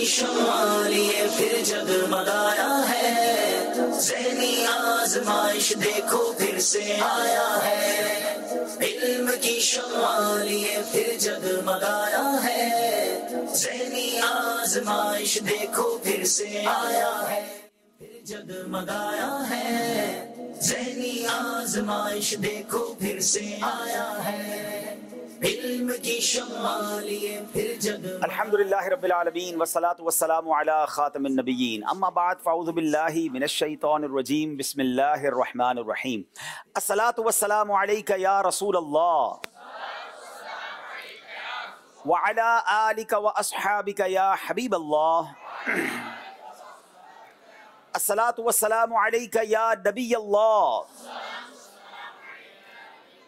शम्मा लिए फिर जगमगाया है, ज़हनी आज़माइश देखो फिर से आया है। इल्म की शम्मा लिए फिर जगमगाया है, ज़हनी आज़माइश देखो फिर से आया है, फिर जगमगाया है, ज़हनी आज़माइश देखो फिर से आया है। इल्म की शम्मा लिए फिर जगमगाया। अल्हम्दुलिल्लाहि रब्बिल आलमीन वस्सलातु वस्सलामु अला खातिमिन नबिय्यीन अम्मा बाद फ़अऊज़ु बिल्लाहि मिनश शैतानिर रजीम बिस्मिल्लाहिर रहमानिर रहीम। अस्सलातु वस्सलामु अलैका या रसूल अल्लाह व अला आलिका व अस्हाबिका या हबीब अल्लाह। अस्सलातु वस्सलामु अलैका या नबी अल्लाह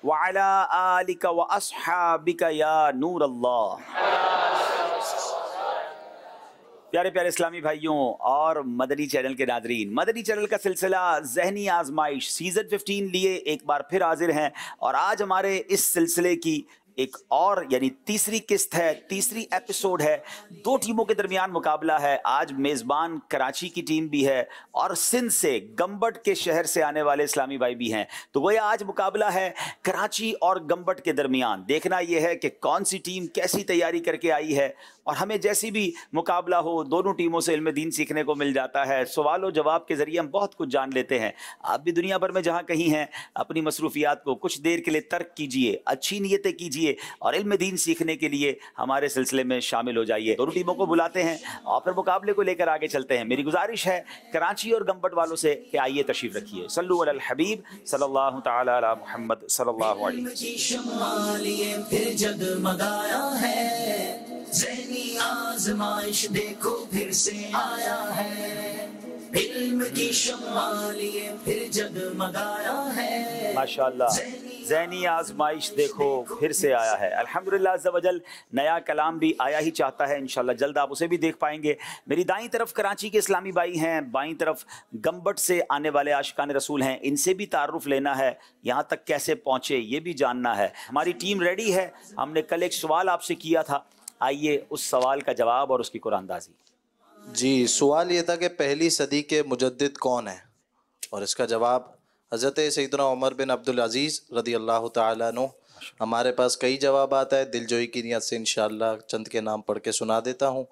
व अला आलिका व अस्हाबिका या नूर अल्लाह। प्यारे प्यारे इस्लामी भाइयों और मदनी चैनल के नादरीन, मदनी चैनल का सिलसिला ज़हनी आजमाइश सीज़न 15 लिए एक बार फिर हाजिर हैं। और आज हमारे इस सिलसिले की एक और यानी तीसरी किस्त है, तीसरी एपिसोड है। दो टीमों के दरमियान मुकाबला है। आज मेज़बान कराची की टीम भी है और सिंध से गंबट के शहर से आने वाले इस्लामी भाई भी हैं। तो वही आज मुकाबला है कराची और गंबट के दरमियान। देखना यह है कि कौन सी टीम कैसी तैयारी करके आई है और हमें जैसी भी मुकाबला हो दोनों टीमों से इल्म दीन सीखने को मिल जाता है। सवाल और जवाब के ज़रिए हम बहुत कुछ जान लेते हैं। आप भी दुनिया भर में जहाँ कहीं हैं अपनी मसरूफियात को कुछ देर के लिए तर्क कीजिए, अच्छी नीयतें कीजिए और इल्म दीन सीखने के लिए हमारे सिलसिले में शामिल हो जाइए। दोनों टीमों को बुलाते हैं और फिर मुकाबले को लेकर आगे चलते हैं। मेरी गुजारिश है कराची और गंबट वालों से कि आइए तशरीफ रखिए। सल्लु अलल हबीब सल्लल्लाहु तआला अला मुहम्मद सल्लल्लाहु अलैहि ज़हनी आज़माइश देखो फिर से आया है, इल्म की शम्मा लिए फिर जगमगाया है। माशाअल्लाह, ज़हनी आज़माइश देखो फिर से आया है। अल्हम्दुलिल्लाह अज़्ज़ा वजल नया कलाम भी आया ही चाहता है। इंशाअल्लाह जल्द आप उसे भी देख पाएंगे। मेरी दाईं तरफ कराची के इस्लामी भाई हैं, बाईं तरफ गंबट से आने वाले आशिकान रसूल हैं। इनसे भी तारुफ लेना है, यहाँ तक कैसे पहुँचे ये भी जानना है। हमारी टीम रेडी है। हमने कल एक सवाल आपसे किया था, आइए उस सवाल का जवाब और उसकी कुरानदाजी। जी, सवाल ये था कि पहली सदी के मुजद्दिद कौन है, और इसका जवाब हज़रत सैयदना उमर बिन अब्दुल अज़ीज़ रदी अल्लाह तआला अन्हु। हमारे पास कई जवाब आता है, दिलजोई की नियत से इंशाअल्लाह चंद के नाम पढ़ के सुना देता हूँ।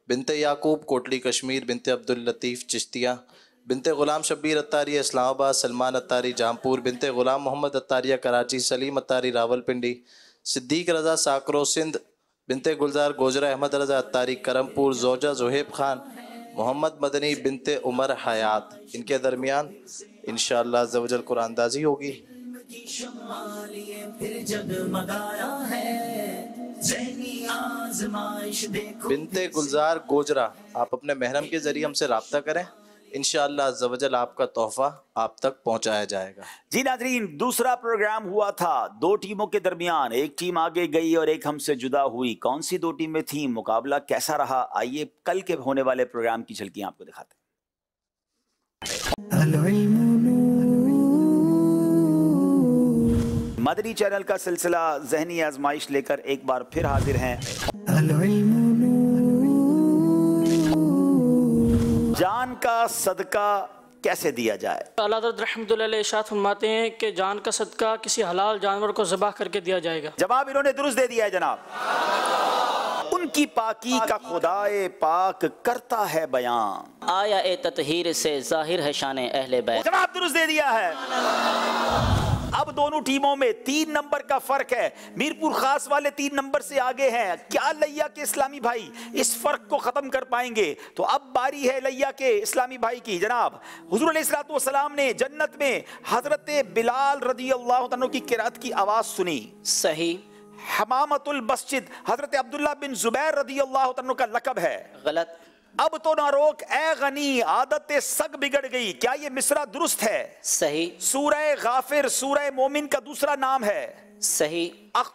बिनते याकूब कोटली कश्मीर, बिनते अब्दुल लतीफ़ चिश्तिया, बिनते ग़ुलाम शब्बीर अत्तारी इस्लामाबाद, सलमान अत्तारी जहाँपुर, बिनते ग़ुलाम मोहम्मद अत्तारिया कराची, सलीम अत्तारी रावलपिंडी, सिद्दीक़ रज़ा साकरो सिंध, बिनते गुलजार गोजरा, अहमद रज़ा अत्तारी करमपुर, जोजा ज़ुहैब खान, मोहम्मद मदनी बिनते उमर हयात। इनके दरमियान इंशाअल्लाह अज़्ज़ा वजल कुरानदाजी होगी। बिनते गुलजार गोजरा, आप अपने महरम के ज़रिए हमसे रब्ता करें, इंशाअल्लाह अज़्ज़ा वजल आपका तोहफ़ा आप तक पहुंचाया जाएगा। जी नाज़रीन, दूसरा प्रोग्राम हुआ था दो टीमों के दरमियान। एक टीम आगे गई और एक हमसे जुदा हुई। कौन सी दो टीमें थीं, मुकाबला कैसा रहा, आइए कल के होने वाले प्रोग्राम की झलकियां आपको दिखाते हैं। मदनी चैनल का सिलसिला ज़हनी आजमाइश लेकर एक बार फिर हाजिर हैं। जान का सदका कैसे दिया जाए? आला हज़रत रहमतुल्लाह अलैह इरशाद फरमाते हैं कि जान का सदका किसी हलाल जानवर को ज़बह करके दिया जाएगा। जवाब इन्होंने दुरुस्त दे दिया है जनाब। उनकी पाकी का खुदाए पाक करता है बयान। आया ए ततहीर से ज़ाहिर है शान अहले बैत। जवाब दुरुस्त दे दिया है। अब दोनों टीमों में 3 नंबर का फर्क है। मीरपुर खास वाले 3 नंबर से आगे हैं। क्या लैया के इस्लामी भाई इस फर्क को खत्म कर पाएंगे? तो अब बारी है लैया के इस्लामी भाई की। जनाब हुजूर अलैहिस्सलातु वस्सलाम ने जन्नत में हजरत बिलाल रदी अल्लाह तआला की किरात की आवाज सुनी। सही। हमामतुल मस्जिद हजरत अब्दुल्लाह बिन जुबैर रदी अल्लाह तआला का लकब है। गलत। अब तो ना रोक ए गनी, आदत सग बिगड़ गई। क्या ये मिसरा दुरुस्त है? सही। सूरह गाफिर सूरह मोमिन का दूसरा नाम है। सही।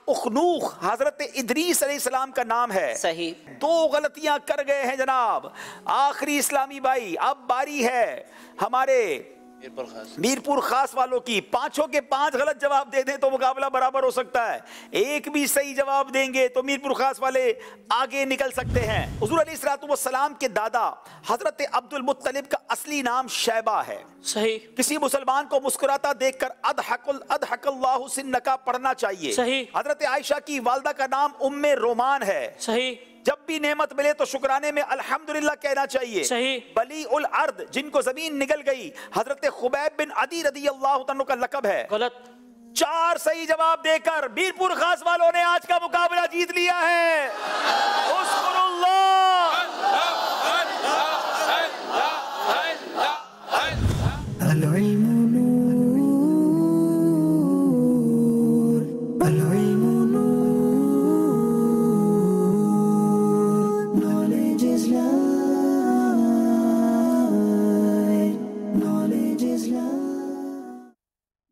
उखनूख हजरत इदरीस अलैहिस्सलाम का नाम है। सही। 2 गलतियां कर गए हैं जनाब। आखिरी इस्लामी भाई, अब बारी है हमारे मीरपुर खास वालों की 5 के 5 गलत जवाब दे दें तो मुकाबला बराबर हो सकता है। एक भी सही जवाब देंगे तो मीरपुर खास वाले आगे निकल सकते हैं। हुजूर अलैहिस्सलाम के दादा हजरत अब्दुल मुत्तलिब का असली नाम शैबा है। सही। किसी मुसलमान को मुस्कुराता देखकर अदहकल्लाहु सिन्नका पढ़ना चाहिए। सही। हजरत आयशा की वालदा का नाम उम्मे रोमान है। सही। जब भी नेमत मिले तो शुक्राने में अल्हम्दुलिल्लाह कहना चाहिए। सही। बली उल अर्द जिनको जमीन निगल गई हजरत खुबैब बिन अदी रदियल्लाहु तआला का लक़ब है। गलत। 4 सही जवाब देकर मीरपुर खास वालों ने आज का मुकाबला जीत लिया है।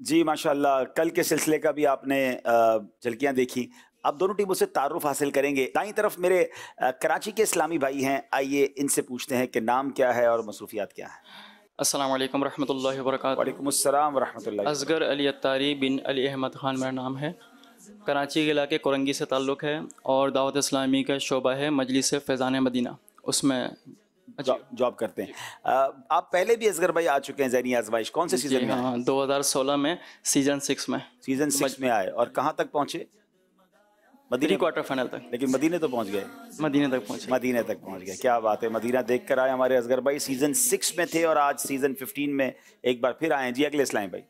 जी माशाल्लाह, कल के सिलसिले का भी आपने झलकियां देखी। अब दोनों टीमों से तारुफ हासिल करेंगे। दाईं तरफ मेरे कराची के इस्लामी भाई हैं, आइए इनसे पूछते हैं कि नाम क्या है और मसरूफियात क्या है। अस्सलाम वालेकुम रहमतुल्लाहि व बरकातुहू। वालेकुम अस्सलाम व रहमतुल्लाहि। असगर अली अत्तारी बिन अली अहमद ख़ान मेरा नाम है। कराची के इलाके कोरंगी से ताल्लुक़ है और दावत इस्लामी का शोबा है मजलिस फैज़ान मदीना, उसमें जॉब करते हैं। आप पहले भी असगर भाई आ चुके हैं ज़हनी आज़माइश, कौन से सीज़न में? हाँ, 2016 में सीज़न 6 में। सीज़न 6 में आए और कहाँ तक पहुँचे? मदीने, क्वार्टर फाइनल तक। लेकिन मदीने तो पहुँच गए। मदीने तक पहुँचे। मदीने तक पहुँच गए, क्या बात है। मदीना देख कर आए हमारे असगर भाई। सीज़न 6 में थे और आज सीज़न 15 में एक बार फिर आए हैं। जी अगले इस्लामी भाई।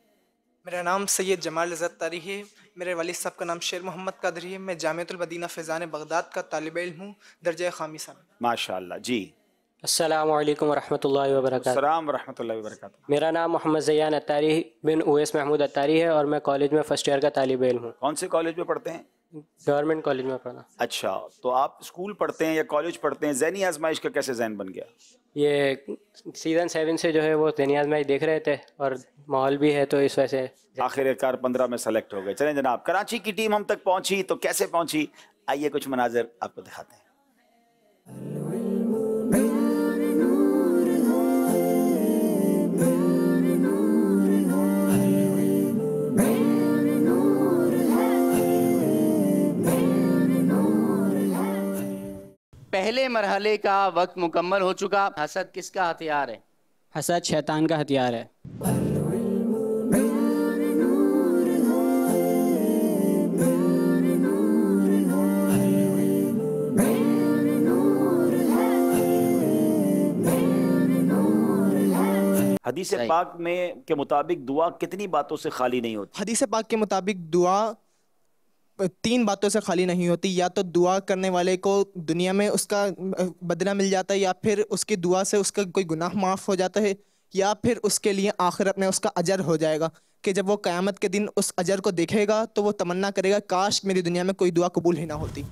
मेरा नाम सैयद जमाल इज़्ज़त तारी है। मेरे वालिद साहब का नाम शेर मोहम्मद कादरी है। मैं जामिअतुल मदीना फैज़ान बगदाद का तालिब इल्म हूँ, दर्जा खामिसा में। माशाअल्लाह। जी अस्सलामु अलैकुम वरहमतुल्लाहि वबरकातुहू। अस्सलाम वरहमतुल्लाहि वबरकातुहू। मेरा नाम मोहम्मद ज़ैयान अत्तारी बिन उवैस महमूद अत्तारी है और मैं कॉलेज में फ़र्स्ट ईयर का तालिब इल्म हूँ। कौन से कॉलेज में पढ़ते हैं? गवर्नमेंट कॉलेज में पढ़ा। अच्छा, तो आप स्कूल पढ़ते हैं या कॉलेज पढ़ते हैं? ज़हनी आज़माइश का कैसे ज़हन बन गया? ये सीज़न 7 से जो है वो ज़हनी आज़माइश देख रहे थे और माहौल भी है तो इस वजह से आखिरकार 15 में सेलेक्ट हो गए। चलें जनाब, कराची की टीम हम तक पहुंची तो कैसे पहुंची, आइए कुछ मनाज़र आपको दिखाते हैं। पहले मरहले का वक्त मुकम्मल हो चुका। हसद किसका हथियार है? हसद शैतान का हथियार है। हदीस पाक में के मुताबिक दुआ कितनी बातों से खाली नहीं होती? हदीस पाक के मुताबिक दुआ 3 बातों से खाली नहीं होती। या तो दुआ करने वाले को दुनिया में उसका बदला मिल जाता है, या फिर उसकी दुआ से उसका कोई गुनाह माफ़ हो जाता है, या फिर उसके लिए आखिरत में उसका अजर हो जाएगा कि जब वो क़यामत के दिन उस अजर को देखेगा तो वो तमन्ना करेगा काश मेरी दुनिया में कोई दुआ कबूल ही ना होती।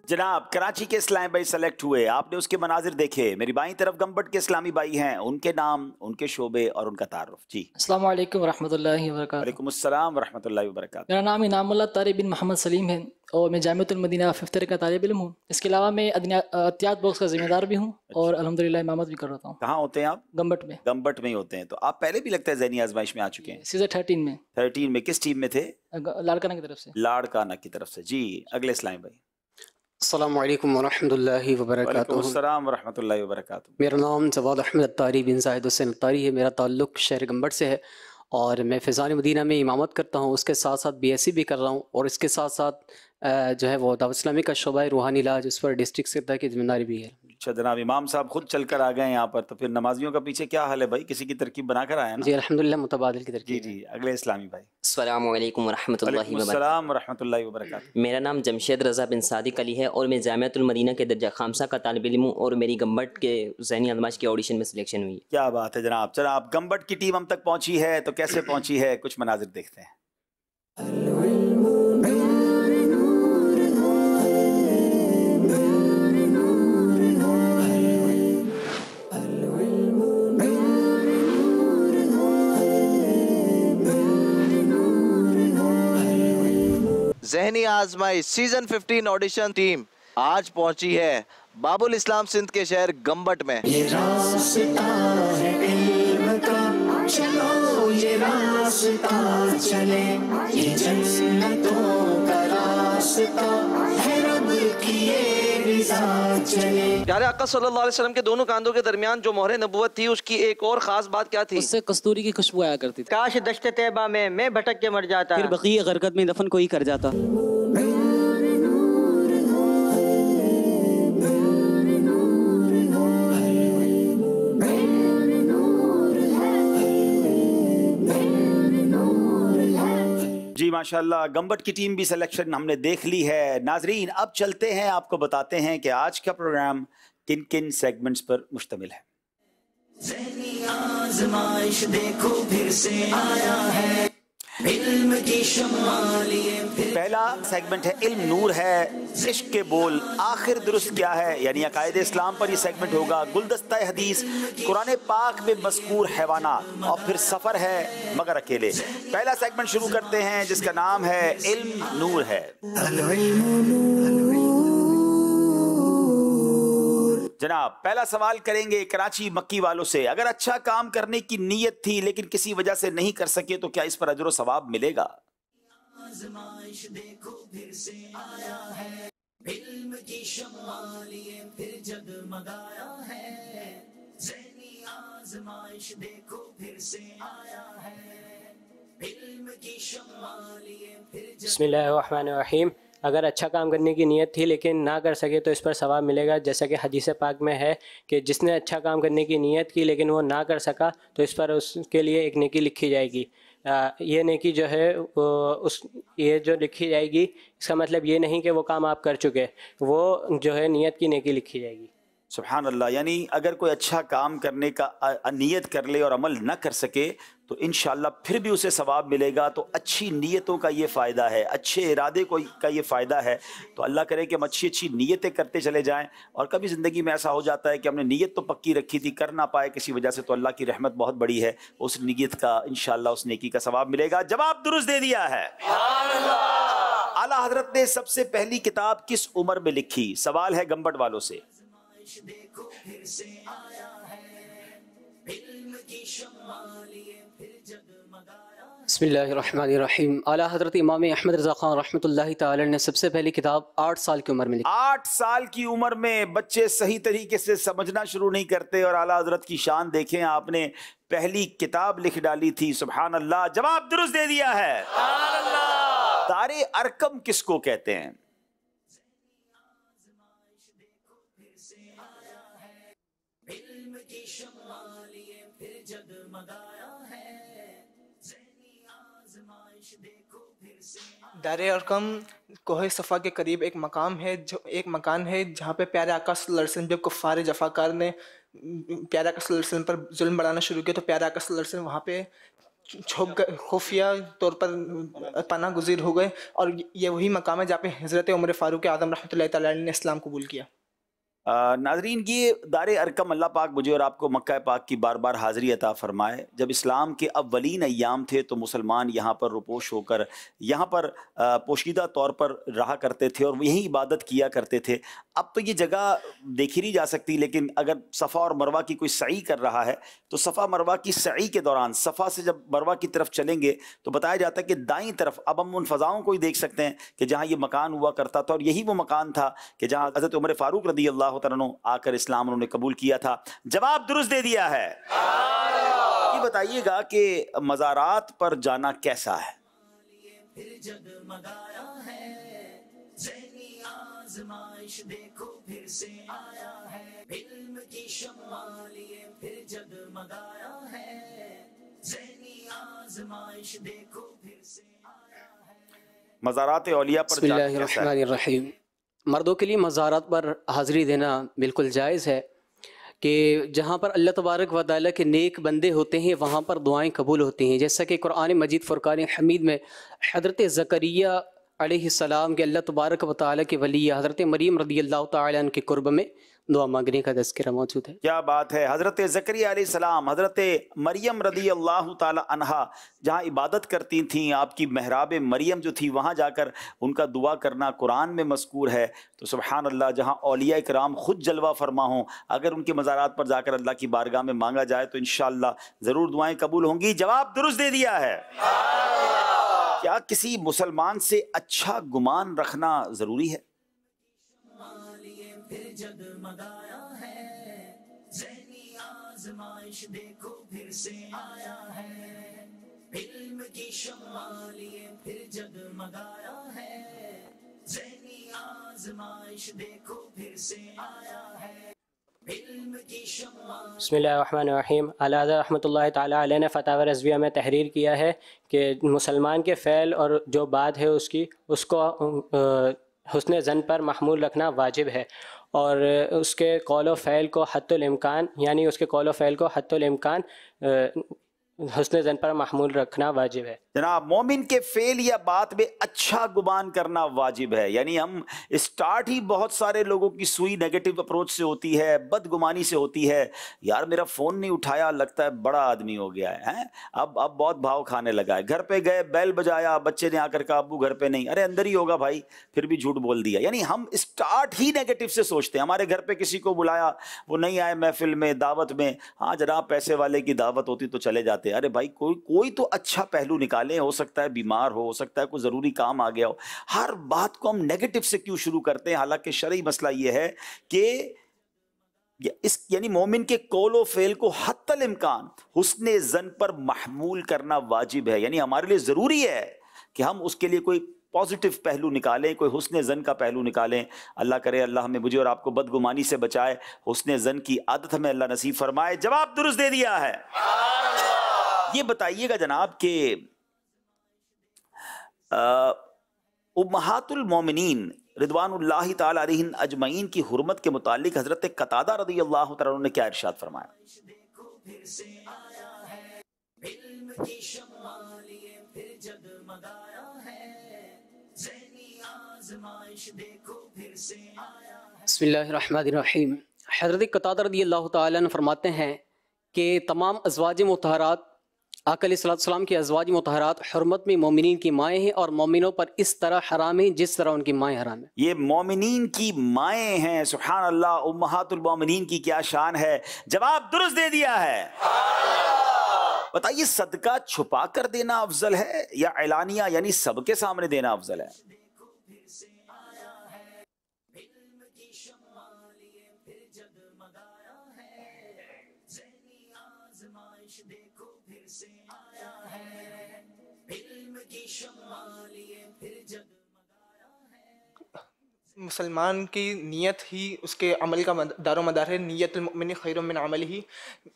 जनाब, कराची के इस्लामी भाई सेलेक्ट हुए, आपने उसके मनाजिर देखे। मेरी बाईं तरफ गम्बट के इस्लामी भाई हैं, उनके नाम, उनके शोबे और उनका तारुफ। जी अस्सलाम वालेकुम रहमतुल्लाहि व बरकातुहू। वालेकुम अस्सलाम व रहमतुल्लाहि व बरकातुहू। मेरा नाम इनामुल्लाह तारिक बिन मोहम्मद सलीम है और मैं जामिअतुल मदीना 5th ईयर का तालिब इल्म हूँ। इसके अलावा मैं अतियात बॉक्स का जिम्मेदार भी हूँ और अल्हम्दुलिल्लाह इमामत भी कर रहा हूँ। कहाँ होते हैं आप? गम्बट में। गम्बट में ही होते हैं। तो आप पहले भी लगता है ज़हनी आज़माइश में आ चुके हैं। सीज़न 13 में। 13 में किस टीम में थे? लाड़काना की तरफ से। लाड़काना की तरफ से। जी अगले इस्लामी भाई। अस्सलामु अलैकुम वरहमतुल्लाहि वबरकातुहू। अस्सलाम वरहमतुल्लाहि वबरकातुहू। मेरा नाम जवाद अहमद अत्तारी बिन ज़ाहिद हुसैन अत्तारी है। मेरा ताल्लुक़ शहर गम्बट से है और मैं फैज़ान मदीना में इमामत करता हूँ। उसके साथ साथ BSc भी कर रहा हूँ और इसके साथ साथ जो है वो दावत इस्लामी का शोबा है रूहानी इलाज, उस पर डिस्ट्रिक्ट सदर की जिम्मेदारी भी है। अच्छा जनाब, इमाम साहब खुद चल कर आ गए यहाँ पर, तो फिर नमाजियों का पीछे क्या हाल है भाई? किसी की तरकीब बना कर आया ना? जी अल्हम्दुलिल्लाह मुतबादिल की तरकीब। जी अगले इस्लामी भाई। अस्सलामु अलैकुम वरहमतुल्लाहि अस्सलाम वरहमतुल्लाहि वबरकातुहू। मेरा नाम जमशेद रज़ा बिन सादिक अली है और मैं जामिअतुल मदीना के दर्जा खामसा का तालिब इल्म हूँ और मेरी गम्बट के ज़हनी आज़माइश के ऑडिशन में सिलेक्शन हुई है। क्या बात है जनाब। जनाब, गम्बट की टीम हम तक पहुँची है, तो कैसे पहुँची है, कुछ मनाजिर देखते हैं। ذہنی آزمائش سیزن 15 آڈیشن ٹیم آج پہنچی ہے باب الاسلام سندھ کے شہر گمبٹ میں. یہ راستہ ہے علم کا چلو یہ راستہ چلے یہ جنتوں کا راستہ ہے رب کی یہ رضا چلے. پیارے آقا صلی اللہ علیہ وسلم کے دونوں کاندھوں کے درمیان جو مہر نبوت تھی اس کی ایک اور خاص بات کیا تھی؟ اس سے کستوری کی خوشبو آیا کرتی تھی. کاش دشت طیبہ میں بھٹک کے مر جاتا پھر بقیع غرقد میں دفن کوئی کر جاتا. جی ماشاءاللہ گمبٹ کی ٹیم بھی سلیکشن ہم نے دیکھ لی ہے. ناظرین اب چلتے ہیں آپ کو بتاتے ہیں کہ آج کا پروگرام کن کن سیگمنٹس پر مشتمل ہے. ذہنی آزمائش دیکھو پھر سے آیا ہے علم کی شمالیے. پہلا سیگمنٹ ہے علم نور ہے. عشق کے بول آخر درست کیا ہے یعنی عقائد اسلام پر یہ سیگمنٹ ہوگا. گلدستہ حدیث قرآن پاک میں مذکور حیوانات اور پھر سفر ہے مگر اکیلے. پہلا سیگمنٹ شروع کرتے ہیں جس کا نام ہے علم نور ہے. جناب پہلا سوال کریں گے کراچی مکی والوں سے. اگر اچھا کام کرنے کی نیت تھی لیکن کسی وجہ سے نہیں کر سکے تو کیا اس پر اجر و ثواب ملے گا؟ آزمائش دیکھو پھر سے آیا ہے علم کی شمالیے پھر جگمگایا ہے. ذہنی آزمائش دیکھو پھر سے آیا ہے علم کی شمالیے پھر بسم اللہ الرحمن الرحیم. اگر اچھا کام کرنے کی نیت تھی لیکن نہ کر سکے تو اس پر ثواب ملے گا. جیسا کہ حدیث پاک میں ہے کہ جس نے اچھا کام کرنے کی نیت کی لیکن وہ نہ کر سکا تو اس پر اس کے لیے ایک نیکی لکھی جائے گی. یہ نیکی جو ہے یہ جو لکھی جائے گی اس کا مطلب یہ نہیں کہ وہ کام آپ کر چکے, وہ جو ہے نیت کی نیکی لکھی جائے گی. سبحان اللہ. یعنی اگر کوئی اچھا کام کرنے کا نیت کر لے اور عمل نہ کر سکے تو انشاءاللہ پھر بھی اسے ثواب ملے گا. تو اچھی نیتوں کا یہ فائدہ ہے, اچھے ارادے کا یہ فائدہ ہے. تو اللہ کرے کہ ہم اچھی نیتیں کرتے چلے جائیں. اور کبھی زندگی میں ایسا ہو جاتا ہے کہ ہم نے نیت تو پکی رکھی تھی, کر نہ پائے کسی وجہ سے, تو اللہ کی رحمت بہت بڑی ہے, اس نیت کا انشاءاللہ اس نیکی کا ثواب ملے گا. جواب درست دے دیا ہے. اعلیٰ حضرت نے سب سے پہلی کتاب کس عمر میں لکھی؟ سوال ہے گمبٹ والوں سے. دیکھو پھر سے آیا ہے علم کی شمالیے پھر جگمگایا. بسم اللہ الرحمن الرحیم. اعلیٰ حضرت امام احمد رضا خان رحمۃ اللہ تعالی نے سب سے پہلی کتاب 8 سال کی عمر میں لکھی. 8 سال کی عمر میں بچے صحیح طریقے سے سمجھنا شروع نہیں کرتے, اور اعلیٰ حضرت کی شان دیکھیں, آپ نے پہلی کتاب لکھ ڈالی تھی. سبحان اللہ. جواب درست دے دیا ہے. دار ارقم کس کو کہتے ہیں؟ علم کی شمالیے پھر جگمگایا ہے ذہنی آزمائش دیکھو پھر سے. دار ارقم کوہ صفا کے قریب ایک مکان ہے جہاں پہ پیارے آقا صلی اللہ علیہ وسلم جب کفار جفاکار نے پیارے آقا صلی اللہ علیہ وسلم پر ظلم بڑھانا شروع کیا تو پیارے آقا صلی اللہ علیہ وسلم وہاں پہ چھپ گئے, خفیہ طور پر پناہ گزیر ہو گئے, اور یہ وہی مقام ہے جہاں پہ حضرت عمر فاروق اعظم رحمۃ اللہ تعالی علیہ نے اسلام قبول کیا. ناظرین یہ دار ارقم اللہ پاک مجھے اور آپ کو مکہ پاک کی بار بار حاضری عطا فرمائے. جب اسلام کے اولین ایام تھے تو مسلمان یہاں پر روپوش ہو کر یہاں پر پوشیدہ طور پر رہا کرتے تھے اور یہیں عبادت کیا کرتے تھے. اب تو یہ جگہ دیکھی نہیں جا سکتی, لیکن اگر صفا اور مروہ کی کوئی سعی کر رہا ہے تو صفا مروہ کی سعی کے دوران صفا سے جب مروہ کی طرف چلیں گے تو بتایا جاتا ہے کہ دائیں طرف اب ہم ان فضاؤں کو ہی دیکھ سکتے ہیں کہ جہاں یہ مکان ہوا کرتا تھا, اور یہی وہ مکان تھا کہ جہاں حضرت عمر فاروق رضی اللہ عنہ آ کر اسلام انہوں نے قبول کیا تھا. جواب درست دے دیا ہے. یہ بتائیے گا کہ مزارات پر جانا کیسا ہے؟ پھر جگمگایا ہے ذہنی آزمائش دیکھو پھر سے آیا ہے علم کی شمالیے پھر جگمگایا ہے ذہنی آزمائش دیکھو پھر سے آیا ہے. مزارات اولیاء پر بسم جانا اللہ کیسا ہے؟ الرحمن الرحیم. مردوں کے لیے مزارات پر حاضری دینا بالکل جائز ہے کہ جہاں پر اللہ تبارک و تعالیٰ کے نیک بندے ہوتے ہیں وہاں پر دعائیں قبول ہوتی ہیں. جیسا کہ قرآن مجید فرقان حمید میں حضرت زکریہ علیہ السلام کے اللہ تبارک و تعالیٰ کے ولی حضرت مریم رضی اللہ تعالیٰ عنہ کے قرب میں दुआ मांगने का तज़किरा मौजूद है। क्या बात है। हज़रत ज़करिया अलैहिस्सलाम, हज़रत मरियम रदी अल्लाह ताला अन्हा जहाँ इबादत करती थीं, आपकी महराब मरियम जो थी वहाँ जाकर उनका दुआ करना कुरान में मज़कूर है। तो सुबहान अल्लाह, जहाँ औलिया किराम ख़ुद जलवा फरमा हों, अगर उनके मज़ारात पर जाकर अल्लाह की बारगाह में मांगा जाए तो इंशाअल्लाह ज़रूर दुआएं कबूल होंगी। जवाब दुरुस्त दे दिया है। क्या किसी मुसलमान से अच्छा गुमान रखना ज़रूरी है? फिर जगमगाया है, ज़हनी आज़माइश देखो फिर से आया है, इल्म की शम्मा लिए फिर जगमगाया है, ज़हनी आज़माइश देखो फिर से आया है, इल्म की शम्मा। बिस्मिल्लाहिर्रहमानिर्रहीम। आला हज़रत रहमतुल्लाहि ताला अलैह ने फतावा रज़विया में तहरीर किया है कि मुसलमान के फ़ैल और जो बात है उसको हुस्न ज़न पर महमूल रखना वाजिब है, और उसके कौल व फ़ैल को हत्तुल इम्कान, यानी उसके कौल व फ़ैल को हत्तुल इम्कान हुस्न ज़न पर महमूल रखना वाजिब है। जनाब, मोमिन के फेल या बात में अच्छा गुमान करना वाजिब है। यानी हम स्टार्ट ही बहुत सारे लोगों की सुई नेगेटिव अप्रोच से होती है, बदगुमानी से होती है। यार मेरा फ़ोन नहीं उठाया, लगता है बड़ा आदमी हो गया है, हैं? अब बहुत भाव खाने लगा है। घर पे गए, बेल बजाया, बच्चे ने आकर कहा अब्बू घर पे नहीं, अरे अंदर ही होगा भाई, फिर भी झूठ बोल दिया। यानी हम स्टार्ट ही नेगेटिव से सोचते हैं। हमारे घर पे किसी को बुलाया, वो नहीं आए महफिल में, दावत में, हाँ जनाब पैसे वाले की दावत होती तो चले जाते। अरे भाई कोई तो अच्छा पहलू निकालें। हो सकता है बीमार हो सकता है कोई ज़रूरी काम आ गया हो। हर बात को हम नेगेटिव से क्यों शुरू करते हैं? हालांकि शरई मसला ये है कि यानी मोमिन के कौल फेल को हत्तल इम्कान हुस्ने ज़न पर महमूल करना वाजिब है। यानी हमारे लिए ज़रूरी है कि हम उसके लिए कोई पॉजिटिव पहलू निकालें, कोई हुस्ने ज़न का पहलू निकालें। अल्लाह करे अल्लाह हमें, मुझे और आपको बदगुमानी से बचाए, हुस्ने ज़न की आदत हमें अल्लाह नसीब फरमाए। जवाब दुरुस्त दे दिया है। ये बताइएगा जनाब कि उम्महातुल मोमिनीन रिदवानुल्लाहि ताला अलैहिन अजमईन की हुर्मत के मुतालिक हज़रत कतादा रज़ी अल्लाह तआला अन्हु ने क्या इरशाद फरमाया? बिस्मिल्लाहिर्रहमानिर्रहीम। हज़रत कतादा रज़ी अल्लाह तआला अन्हु फरमाते हैं कि तमाम अज़वाज मुतहरात, आका अलैहिस्सलाम की अज़वाज मुतहरात हुर्मत में मोमिनीन की माएँ हैं और मोमिनों पर इस तरह हराम है जिस तरह उनकी माएँ हराम है। ये मोमिनीन की माएँ हैं। सुभान अल्लाह, उम्महातुल मोमिनीन की क्या शान है। जवाब दुरुस्त दे दिया है। बताइए, सदका छुपा कर देना अफजल है या एलानिया यानी सबके सामने देना अफजल है? मुसलमान की नीयत ही उसके अमल का दारो मदार है। नीयतुल मुमिन खैरुम मिन अमलिही।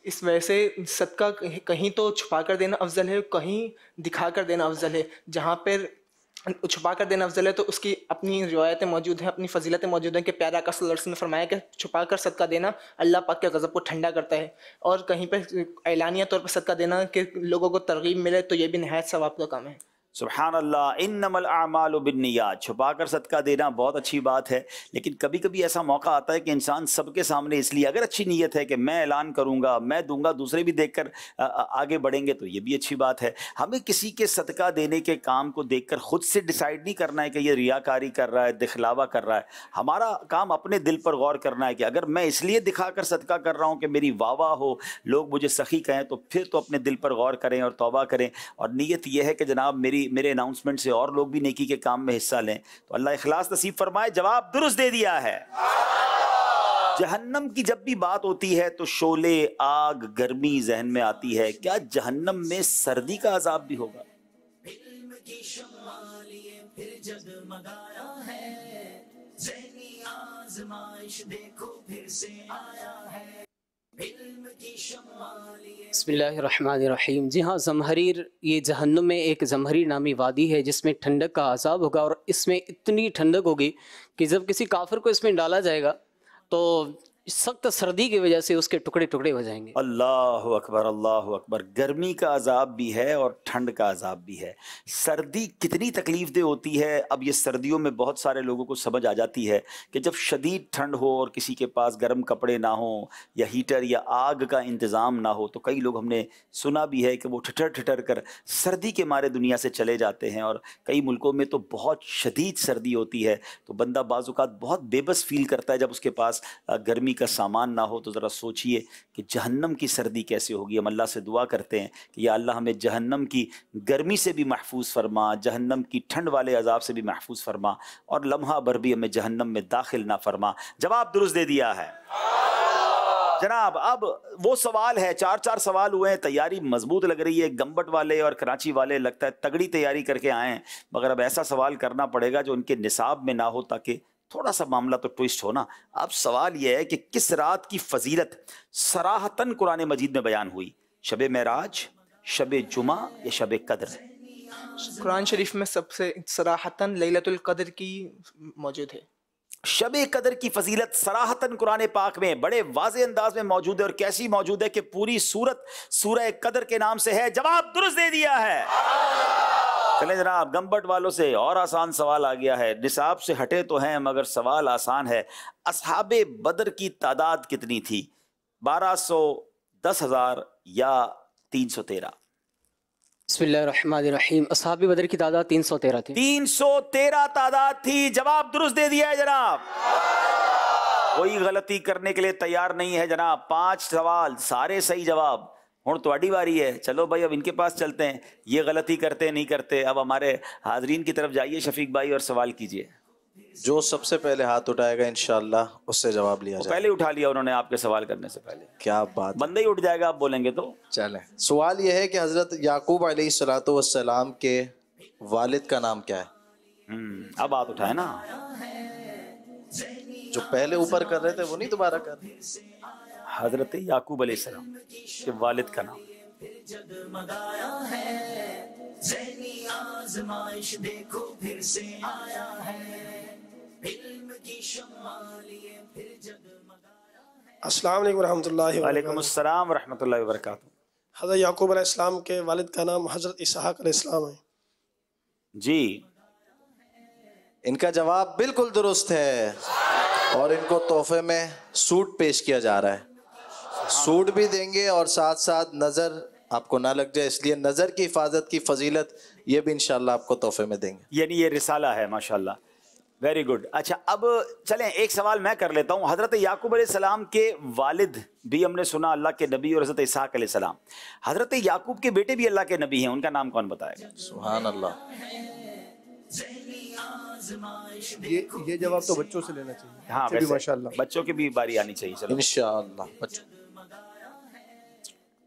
इस वजह से सदका कहीं तो छुपा कर देना अफजल है, कहीं दिखा कर देना अफजल है। जहाँ पर छुपा कर देना अफजल है तो उसकी अपनी रिवायतें मौजूद हैं, अपनी फजीलतें मौजूद हैं कि प्यारा आका सल्लल्लाहु अलैहि वसल्लम ने फरमाया कि छुपा कर सदका देना अल्लाह पाक के गज़ब को ठंडा करता है। और कहीं पर एलानिया तौर पर सदका देना कि लोगों को तरगीब मिले तो ये भी नहायत सवाब का काम है। सुभान अल्लाह, इन्नमल आमालु बिन्नियात। छुपा कर सदका देना बहुत अच्छी बात है, लेकिन कभी कभी ऐसा मौका आता है कि इंसान सबके सामने, इसलिए अगर अच्छी नीयत है कि मैं ऐलान करूंगा, मैं दूंगा, दूसरे भी देखकर आगे बढ़ेंगे तो ये भी अच्छी बात है। हमें किसी के सदका देने के काम को देखकर खुद से डिसाइड नहीं करना है कि ये रियाकारी कर रहा है, दिखलावा कर रहा है। हमारा काम अपने दिल पर गौर करना है कि अगर मैं इसलिए दिखाकर सदका कर रहा हूँ कि मेरी वाह वाह हो, लोग मुझे सखी कहें, तो फिर तो अपने दिल पर गौर करें और तौबा करें। और नीयत यह है कि जनाब मेरे अनाउंसमेंट से और लोग भी नेकी के काम में हिस्सा लें, तो अल्लाह इखलास नसीब फरमाए। जवाब दुरुस्त दे दिया है। जहन्नम की जब भी बात होती है तो शोले, आग, गर्मी जहन में आती है। क्या जहन्नम में सर्दी का अजाब भी होगा? बिस्मिल्लाहिर्रहमानिर्रहीम। जी हाँ, ज़महरीर, ये जहन्नुम में एक ज़महरीर नामी वादी है जिसमें ठंडक का अज़ाब होगा, और इसमें इतनी ठंडक होगी कि जब किसी काफिर को इसमें डाला जाएगा तो सख्त सर्दी की वजह से उसके टुकड़े टुकड़े हो जाएंगे। अल्लाह अकबर, अल्लाह अकबर। गर्मी का अजाब भी है और ठंड का अजाब भी है। सर्दी कितनी तकलीफ दे होती है। अब ये सर्दियों में बहुत सारे लोगों को समझ आ जाती है कि जब शदीद ठंड हो और किसी के पास गर्म कपड़े ना हो या हीटर या आग का इंतज़ाम ना हो, तो कई लोग हमने सुना भी है कि वो ठिठर ठिठर कर सर्दी के मारे दुनिया से चले जाते हैं। और कई मुल्कों में तो बहुत शदीद सर्दी होती है, तो बंदा बाज़ औक़ात बहुत बेबस फील करता है जब उसके पास गर्मी का सामान ना हो। तो ज़रा सोचिए कि जहन्नम की सर्दी कैसे होगी। हम अल्लाह से दुआ करते हैं कि या अल्लाह हमें जहन्नम की गर्मी से भी महफूज फरमा, जहन्नम की ठंड वाले अजाब से भी महफूज फरमा, और लम्हा भर भी हमें जहन्नम में दाखिल ना फरमा। जवाब दुरुस्त दे दिया है जनाब। अब वो सवाल है, 4 सवाल हुए हैं। तैयारी मजबूत लग रही है। गंबट वाले और कराची वाले लगता है तगड़ी तैयारी करके आए हैं, मगर अब ऐसा सवाल करना पड़ेगा जो उनके निसाब में ना हो, ताकि थोड़ा सा मामला तो ट्विस्ट हो ना। अब सवाल यह है कि किस रात की फजीलत सराहतन कुरान मजीद में बयान हुई? शब मेराज, शब जुमा या शब कद्र? कुरान शरीफ में सबसे सराहतन लैलतुल कद्र की मौजूद है। शब कद्र की फजीलत सराहतन कुरान पाक में बड़े वाज़े अंदाज में मौजूद है। और कैसी मौजूद है कि पूरी सूरत सूरह कद्र के नाम से है। जवाब दुरुस्त दे दिया है। चलें जनाब, गंबट वालों से और आसान सवाल आ गया है। निसाब से हटे तो हैं मगर सवाल आसान है। असहाबे बदर की तादाद कितनी थी? 1200, 10,000 या 313? बिस्मिल्लाहिर्रहमानिर्रहीम। असहाबे बदर की तादाद 313 थी। 313 तादाद थी। जवाब दुरुस्त दे दिया है जनाब। कोई गलती करने के लिए तैयार नहीं है जनाब। 5 सवाल सारे सही जवाब। हुण तुहाडी बारी है। चलो भाई, अब इनके पास चलते हैं। ये गलती करते नहीं करते। अब हमारे हाजरीन की तरफ जाइए शफीक भाई और सवाल कीजिए। जो सबसे पहले हाथ उठाएगा इंशाअल्लाह उससे जवाब लिया जाए। पहले उठा लिया उन्होंने आपके सवाल करने से पहले। क्या बात। बंदा ही उठ जाएगा आप बोलेंगे तो। चलें, सवाल यह है कि हजरत याकूब अलैहिस्सलातु वस्सलाम के वालिद का नाम क्या है? अब हाथ उठाए ना। जो पहले ऊपर कर रहे थे वो नहीं दोबारा कर रहे। हजरत याकूब अलैहिस्सलाम के वालिद का नाम। जगमगाया है ज़हनी आज़माइश, देखो फिर से आया है इल्म की शम्मा लिए फिर जगमगाया है। अस्सलाम वालेकुम रहमतुल्लाहि व वालेकुम अस्सलाम व रहमतुल्लाहि व बरकातुहू। हज़रत याकूब अलैहिस्सलाम के वालिद का नाम हज़रत इसहाक अलैहिस्सलाम है। जी, इनका जवाब बिल्कुल दुरुस्त है और इनको तोहफे में सूट पेश किया जा रहा है। सूट भी देंगे और साथ साथ नज़र आपको ना लग जाए इसलिए नज़र की हिफाजत की फजीलत ये भी इंशाल्लाह आपको तोहफे में देंगे। यानी ये रिसाला है माशाल्लाह। Very good. अच्छा, अब चलें एक सवाल मैं कर लेता हूँ। हज़रत याकूब अलैहिस्सलाम के वालिद भी हमने सुना अल्लाह के नबी और हज़रत इसहाक अलैहिस्सलाम। हज़रत याकूब के बेटे भी अल्लाह के नबी हैं, उनका नाम कौन बताएगा? सुभान अल्लाह। ये जवाब तो बच्चों से लेना चाहिए। हाँ, वैसे माशाल्लाह बच्चों की भी बारी आनी चाहिए। चलो इंशाअल्लाह। बच्चों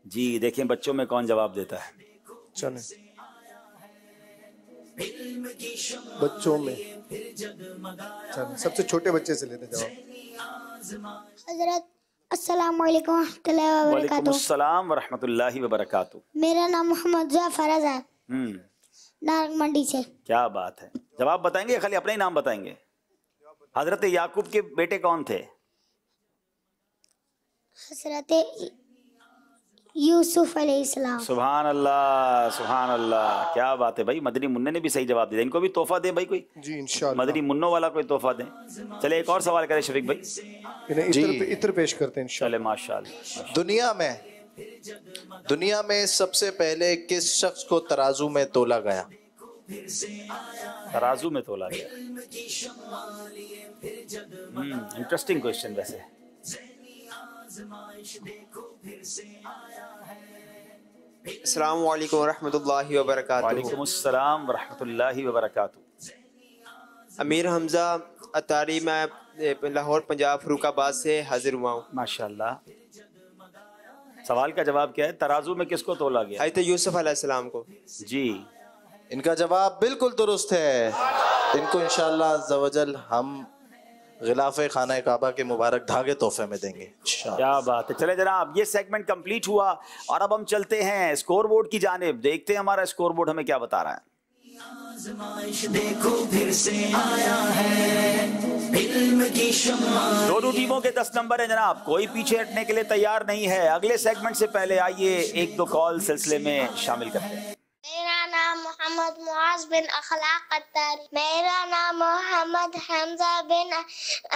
जी, देखें बच्चों में कौन जवाब देता है। चलें, बच्चों में चलें, सबसे छोटे बच्चे से लेते जवाब। हजरत अस्सलाम वालेकुम रहमतुल्लाहि व वालेकुम बरकातुहू। अस्सलाम व रहमतुल्लाहि व बरकातुहू। मेरा नाम मोहम्मद ज़फ़र है, नारंग मंडी से। क्या बात है। जवाब बताएंगे या खाली अपना ही नाम बताएंगे? हजरत याकूब के बेटे कौन थे? हजरत यूसुफ अलैहिस्सलाम। सुभान अल्लाह, सुभान अल्लाह। क्या बात है भाई। मदनी मुन्ने ने भी सही जवाब दिया। इनको भी तोहफा दें भाई कोई। जी इंशाअल्लाह। मदनी मुन्नों वाला कोई तोहफा दें। चले एक और सवाल करें शफीक भाई। इन्हें इत्र पेश करते हैं इंशाअल्लाह। चले माशाअल्लाह। दुनिया में सबसे पहले किस शख्स को तराजू में तोला गया? तराजू में तोला गया। इंटरेस्टिंग क्वेश्चन वैसे। अस्सलाम वालेकुम रहमतुल्लाहि व बरकातुहू। वालेकुम अस्सलाम व रहमतुल्लाहि व बरकातुहू। अमीर हमजा अतारी, मैं लाहौर पंजाब फरूखाबाद से हाजिर हुआ हूँ। माशाल्लाह। सवाल का जवाब क्या है? तराजू में किसको तोला गया? हज़रत यूसुफ अलैहिस्सलाम को। जी, इनका जवाब बिल्कुल दुरुस्त है। इनको इंशाअल्लाह अज़्ज़ा वजल हम गिलाफ़े खाना काबा के मुबारक धागे तोहफे में देंगे। क्या बात है। चले जनाब, ये सेगमेंट कंप्लीट हुआ और अब हम चलते हैं स्कोर बोर्ड की जानिब। देखते हैं हमारा स्कोर बोर्ड हमें क्या बता रहा है। आजमाइश देखो फिर से आया है इल्म की शम्मा। दोनों टीमों के 10 नंबर है जनाब, कोई पीछे हटने के लिए तैयार नहीं है। अगले सेगमेंट से पहले आइए एक दो कॉल सिलसिले में शामिल करते हैं। मेरा नाम मोहम्मद मुआज बिन अखलाक अत्तारी। मेरा नाम मोहम्मद हमजा बिन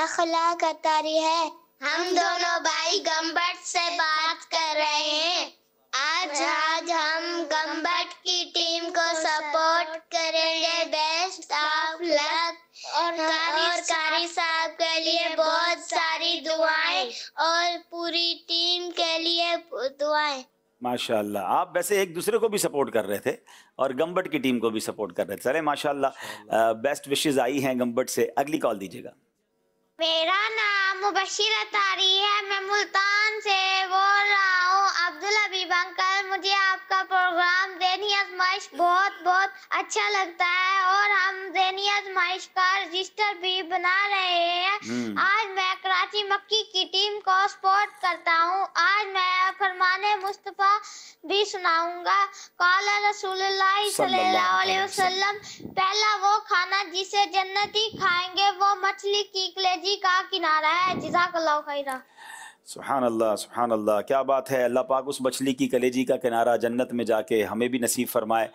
अखलाक अत्तारी है। हम दोनों भाई गम्बट से बात कर रहे हैं। आज हम गम्बट की टीम को सपोर्ट करेंगे। बेस्ट ऑफ लक और कारी साहब के लिए बहुत सारी दुआएं और पूरी टीम के लिए दुआएं। माशाल्लाह, आप वैसे एक दूसरे को भी सपोर्ट कर रहे थे और गम्बट की टीम को भी सपोर्ट कर रहे थे। चले माशाल्लाह, बेस्ट विशेस आई हैं गम्बट से। अगली कॉल दीजिएगा। मेरा नाम मुबशिर अतारी है। मैं मुल्तान से बोल रहा हूँ। अब्दुल हबीब अंकल, मुझे आपका प्रोग्राम ज़हनी आजमाइश बहुत बहुत अच्छा लगता है और हम ज़हनी आजमाइश का रजिस्टर भी बना रहे हैं। आज मैं कराची मक्की की टीम को सपोर्ट करता हूँ। आज मैं फरमाने मुस्तफ़ा भी सुनाऊंगा। काला रसूलुल्लाह सल्लल्लाहु अलैहि वसल्लम, पहला वो खाना जिसे जन्नती खाएंगे वो मछली की कलेजी का किनारा है। जज़ाकल्लाहु खैरा। सुभान अल्लाह, सुभान अल्लाह, क्या बात है। अल्लाह पाक उस मछली की कलेजी का किनारा जन्नत में जाके हमें भी नसीब फरमाए।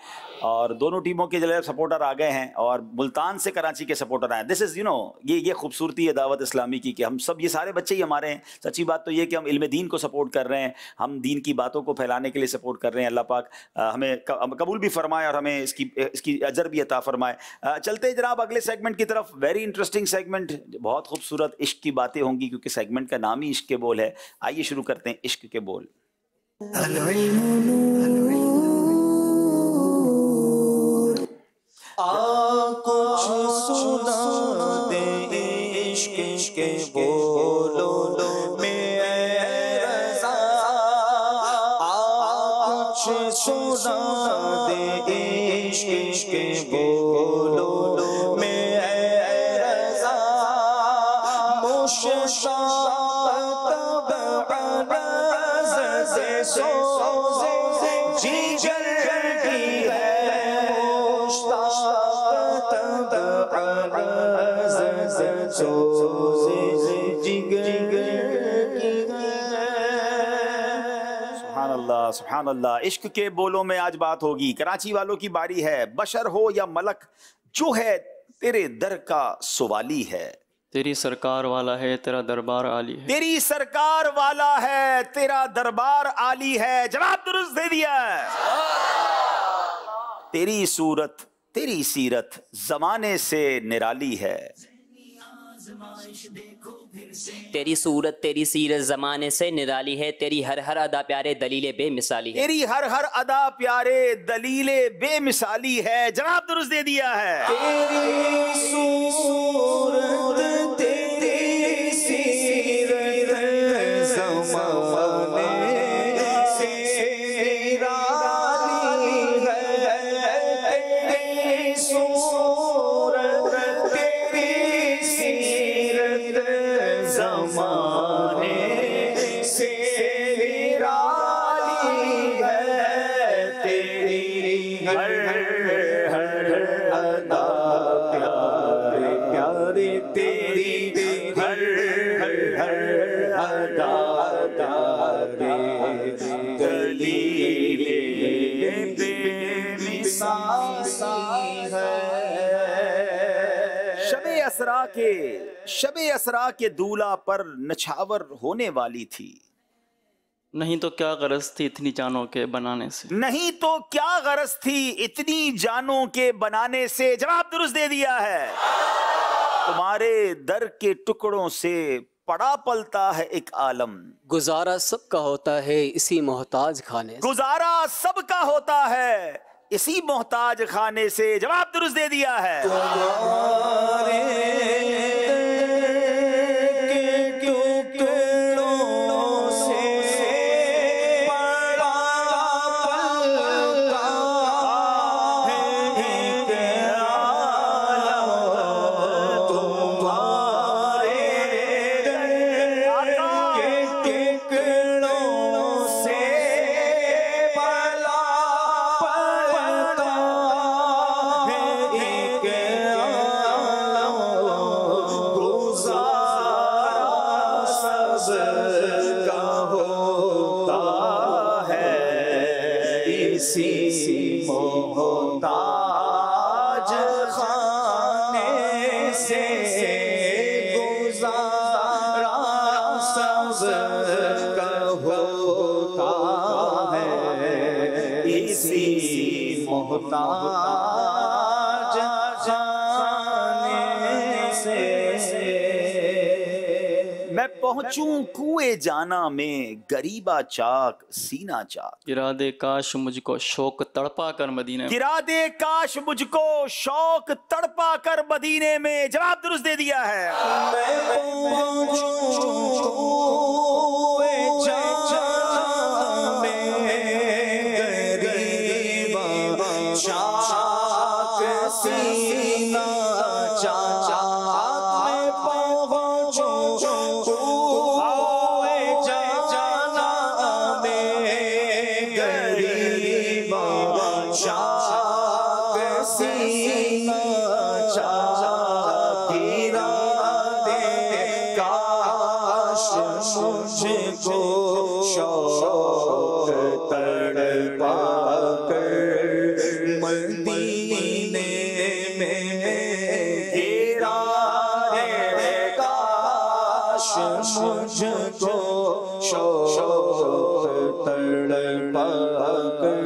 और दोनों टीमों के जो सपोर्टर आ गए हैं और मुल्तान से कराची के सपोर्टर आए। दिस इज़ ये खूबसूरती है दावत इस्लामी की कि हम सब ये सारे बच्चे ही हमारे हैं। सच्ची बात तो ये कि हम इल्म दीन को सपोर्ट कर रहे हैं, हम दीन की बातों को फैलाने के लिए सपोर्ट कर रहे हैं। अल्लाह पाक हमें कबूल भी फरमाए और हमें इसकी अजर भी अता फरमाए। चलते हैं जनाब अगले सेगमेंट की तरफ। वेरी इंटरेस्टिंग सेगमेंट, बहुत खूबसूरत इश्क की बातें होंगी क्योंकि सेगमेंट का नाम ही इश्क के बोल है। आइए शुरू करते हैं इश्क के बोल। कुछ सुना दे इश्क के बोलो में रज़ा। कुछ सुना दे इश्क के बोलो में रज़ा। मुश्ता सुभान अल्लाह, इश्क के बोलों में आज बात होगी। कराची वालों की बारी है। बशर हो या मलक, जो है तेरे दर का सवाली है। तेरी सरकार वाला है तेरा दरबार आली है। तेरी सरकार वाला है तेरा दरबार आली है। जवाब दुरुस्त दे दिया। तेरी सूरत तेरी सीरत जमाने से निराली है। तेरी सूरत तेरी सीरत ज़माने से निराली है। तेरी हर हर अदा प्यारे दलीले बेमिसाली है। तेरी हर हर अदा प्यारे दलीले बेमिसाली है। जवाब दुरुस्त दे दिया है। तेरी सूरत तेरी सीरत ज़माने से निराली है। तेरी सूरत तेरी सीरत ज़माने से निराली है। तेरी हर हर अदा प्यारे प्यारे तेरी हर हर अदा प्यारे दलीले बेमिसाल है। शबे असरा के दूल्हा पर नछावर होने वाली थी। नहीं तो क्या गरज थी इतनी जानों के बनाने से। नहीं तो क्या गरज थी इतनी जानों के बनाने से। जवाब दुरुस्त दे दिया है। तुम्हारे दर के टुकड़ों से पड़ा पलता है एक आलम। गुजारा सबका होता है इसी मोहताज खाने से। गुजारा सबका होता है इसी मोहताज खाने से। जवाब दुरुस्त दे दिया है। से गुजारा सब का होता है, इसी मोहताज जाने से। मैं पहुंचूं कुएं जाना में, गरीबा चाक सीना चाक। गिरा दे काश मुझको शौक तड़पा कर मदीने में। गिरा दे काश मुझको शौक तड़पा कर मदीने में। जवाब दुरुस्त दे दिया है। मैं पहुंचूं कुएं जाना में, गरीबा चाक सीना चाक। मैं पहुंचूं कुएं जाना में, गरीबा चाक सीना चाक। गिरा दे काश मुझको शौक तड़पा कर मदीने में। गिरा दे काश मुझको शौक तड़पा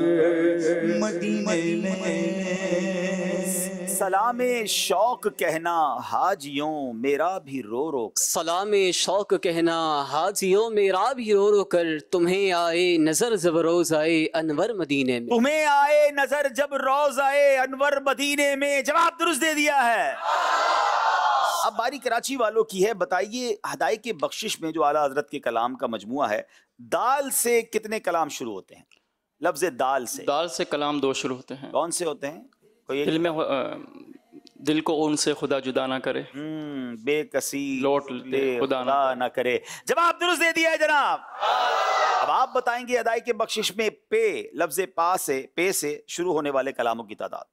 कर मदीने में। सलामे शौक कहना हाजियों मेरा भी रो रो कर। सलामे शौक कहना हाजियों मेरा भी रो रो कर, तुम्हें आए नजर जब रोज आए अनवर मदीने में। तुम्हें आए नजर जब रोज आए अनवर मदीने में। जवाब दुरुस्त दे दिया है। अब बारी कराची वालों की है। बताइए हदायत के बख्शिश में जो आला हजरत के कलाम का मजमुआ है, दाल से कितने कलाम शुरू होते हैं? लफ्ज दाल से। दाल से कलाम 2 शुरू होते हैं। कौन से होते हैं? कोई दिल में दिल को उनसे खुदा जुदा ना करे, बेकसी लौट ले खुदा ना करे। जवाब दुरुस्त दे दिया है जनाब। अब आप बताएंगे अदाई के बख्शिश में पे लफ्ज पे से शुरू होने वाले कलामों की तादाद।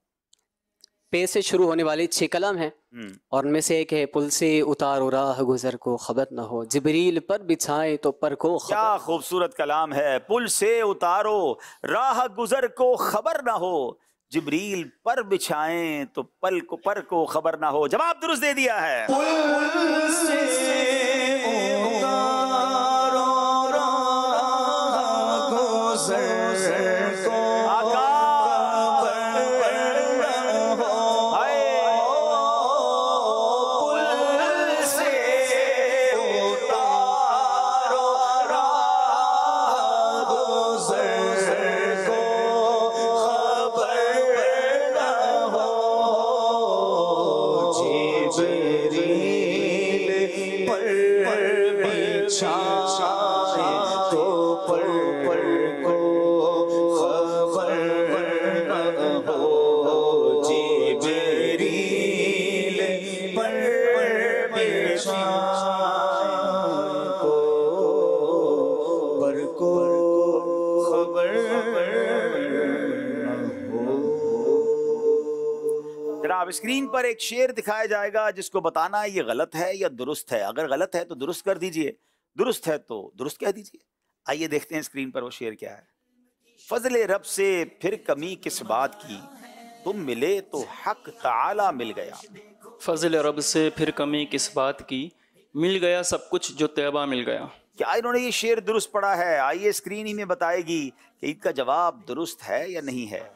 पे से शुरू होने वाले 6 कलाम हैं और उनमें से एक है पुल से उतारो राह गुजर को खबर न हो, जिब्रील पर बिछाए तो पर को खबर। क्या खूबसूरत कलाम है। पुल से उतारो राह गुजर को खबर न हो, जिब्रील पर बिछाएं तो पर को खबर ना हो। जवाब दुरुस्त दे दिया है। पुल से उतारो राह गुजर को जनाब स्क्रीन पर एक शेर दिखाया जाएगा जिसको बताना है ये गलत है या दुरुस्त है। अगर गलत है तो दुरुस्त कर दीजिए, दुरुस्त है तो दुरुस्त कह दीजिए। आइए देखते हैं स्क्रीन पर वो शेर क्या है। फजले रब से फिर कमी किस बात की, तुम मिले तो हक ताला मिल गया। फजल रब से फिर कमी किस बात की, मिल गया सब कुछ जो तैबा मिल गया। क्या इन्होंने ये शेर दुरुस्त पढ़ा है? आइए स्क्रीन ही में बताएगी कि इसका जवाब दुरुस्त है या नहीं है।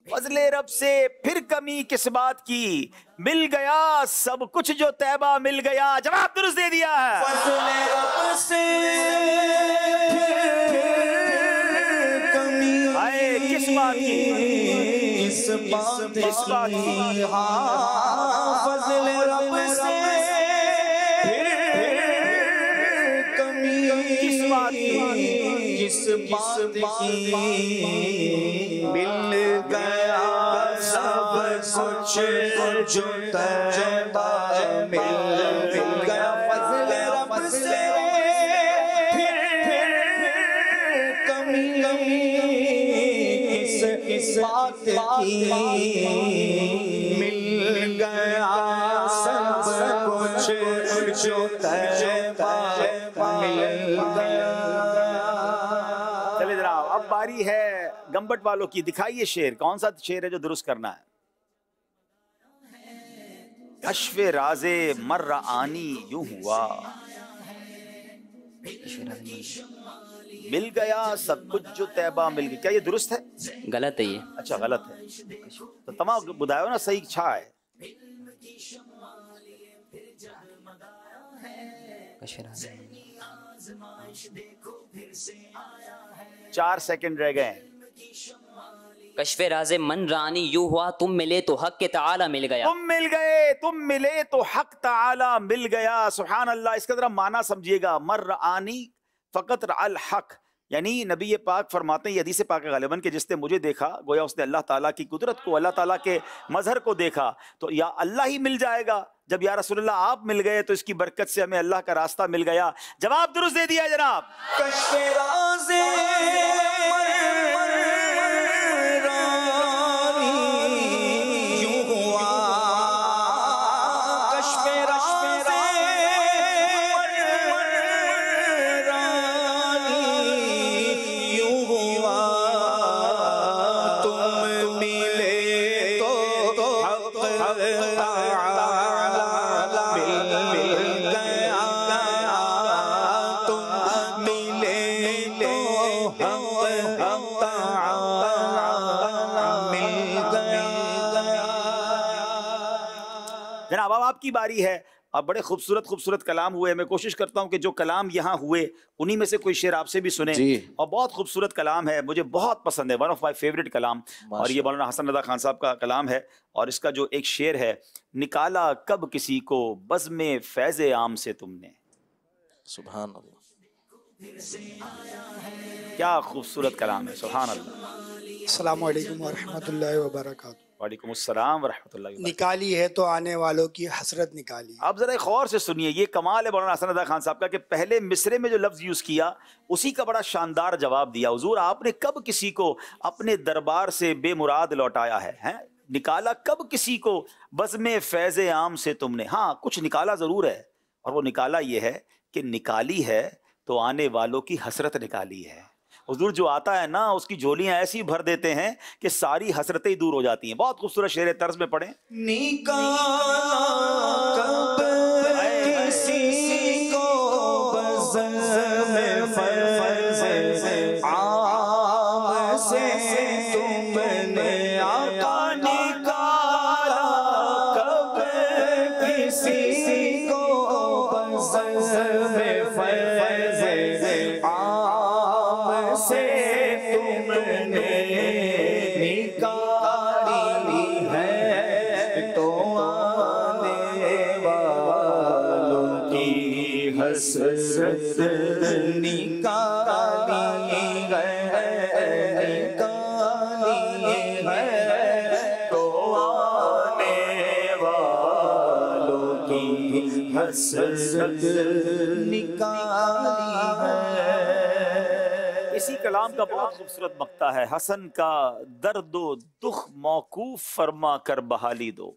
फजले रब से फिर कमी किस बात की, मिल गया सब कुछ जो तैबा मिल गया। जवाब दुरुस्त दे दिया है। फजले रब से फिर कमी किस बात की? इस बात की। हाँ, फजले रब से फिर कमी किस बात की? किस बात की? मिल गया सब कुछ जो तैबा मिल गया। फजले रब से फिर कमी किस बात की? मिल गया सब कुछ जो तैबा मिल गया। चले जनाब अब बारी है गंबट वालों की। दिखाइए शेर, कौन सा शेर है जो दुरुस्त करना है? कश्फ राज़े मर्र आनी यूं हुआ, मिल गया सब कुछ जो तैबा मिल गया। क्या ये दुरुस्त है? गलत है ये। अच्छा गलत है, तो तमाम बुधायो ना सही छा है। 4 सेकंड रह गए। कश्फ राज़े मन रानी यूं हुआ, तुम मिले तो हक के ताला मिल गया। तुम मिल गए, तुम मिले तो हक ताला मिल गया। सुभान अल्लाह। इसका जरा माना समझिएगा। मर्र आनी फ़कत अल हक, यानी नबी पाक फरमाते हैं हदीस पाक गालिबन के जिसने मुझे देखा गोया उसने अल्लाह ताला की कुदरत को, अल्लाह ताला के मजहर को देखा। तो या अल्लाह ही मिल जाएगा, जब या रसूलुल्लाह आप मिल गए तो इसकी बरकत से हमें अल्लाह का रास्ता मिल गया। जवाब दुरुस्त दे दिया जनाब। जनाब अब आपकी बारी है। अब बड़े खूबसूरत खूबसूरत कलाम हुए। मैं कोशिश करता हूँ कि जो कलाम यहाँ हुए उन्हीं में से कोई शेर आपसे भी सुने। और बहुत खूबसूरत कलाम है, मुझे बहुत पसंद है, वन ऑफ माय फेवरेट कलाम। और ये मौलाना हसन रज़ा खान साहब का कलाम है। और इसका जो एक शेर है, निकाला कब किसी को बज़्म फैज़ आम से तुमने। सुभान अल्लाह, क्या खूबसूरत कलाम है। सुभान अल्लाह। अस्सलामु अलैकुम व रहमतुल्लाहि व बरकातहू। वालेकुम अस्सलाम व रहमतुल्लाहि व बरकातहू। निकाली है तो आने वालों की हसरत निकाली। आप जरा गौर से सुनिए, ये कमाल है मौलाना हसन रज़ा खान साहब का कि पहले मिसरे में जो लफ्ज़ यूज़ किया उसी का बड़ा शानदार जवाब दिया। हुजूर आपने कब किसी को अपने दरबार से बेमुराद लौटाया है? निकाला कब किसी को बज़्म फैज़ आम से तुमने। हाँ कुछ निकाला ज़रूर है, और वो निकाला ये है कि निकाली है तो आने वालों की हसरत निकाली है। हुजूर जो आता है ना उसकी झोलियां ऐसी भर देते हैं कि सारी हसरतें ही दूर हो जाती हैं। बहुत खूबसूरत शेर है, तर्ज में पढ़ें। निकाला कब किसी को बज़्म फैज़ आम से तुमने। आका निकाला कब किसी को बज़्म फैज़ आम से तुमने। निकाली है तो आने वालों की हसरत निकाली है। निकाली है तो आने वालों की हसरत निकाली है। इसी कलाम का बहुत खूबसूरत मक्ता है। हसन का दर्दो दुख मौकूफ फरमा कर बहाली दो।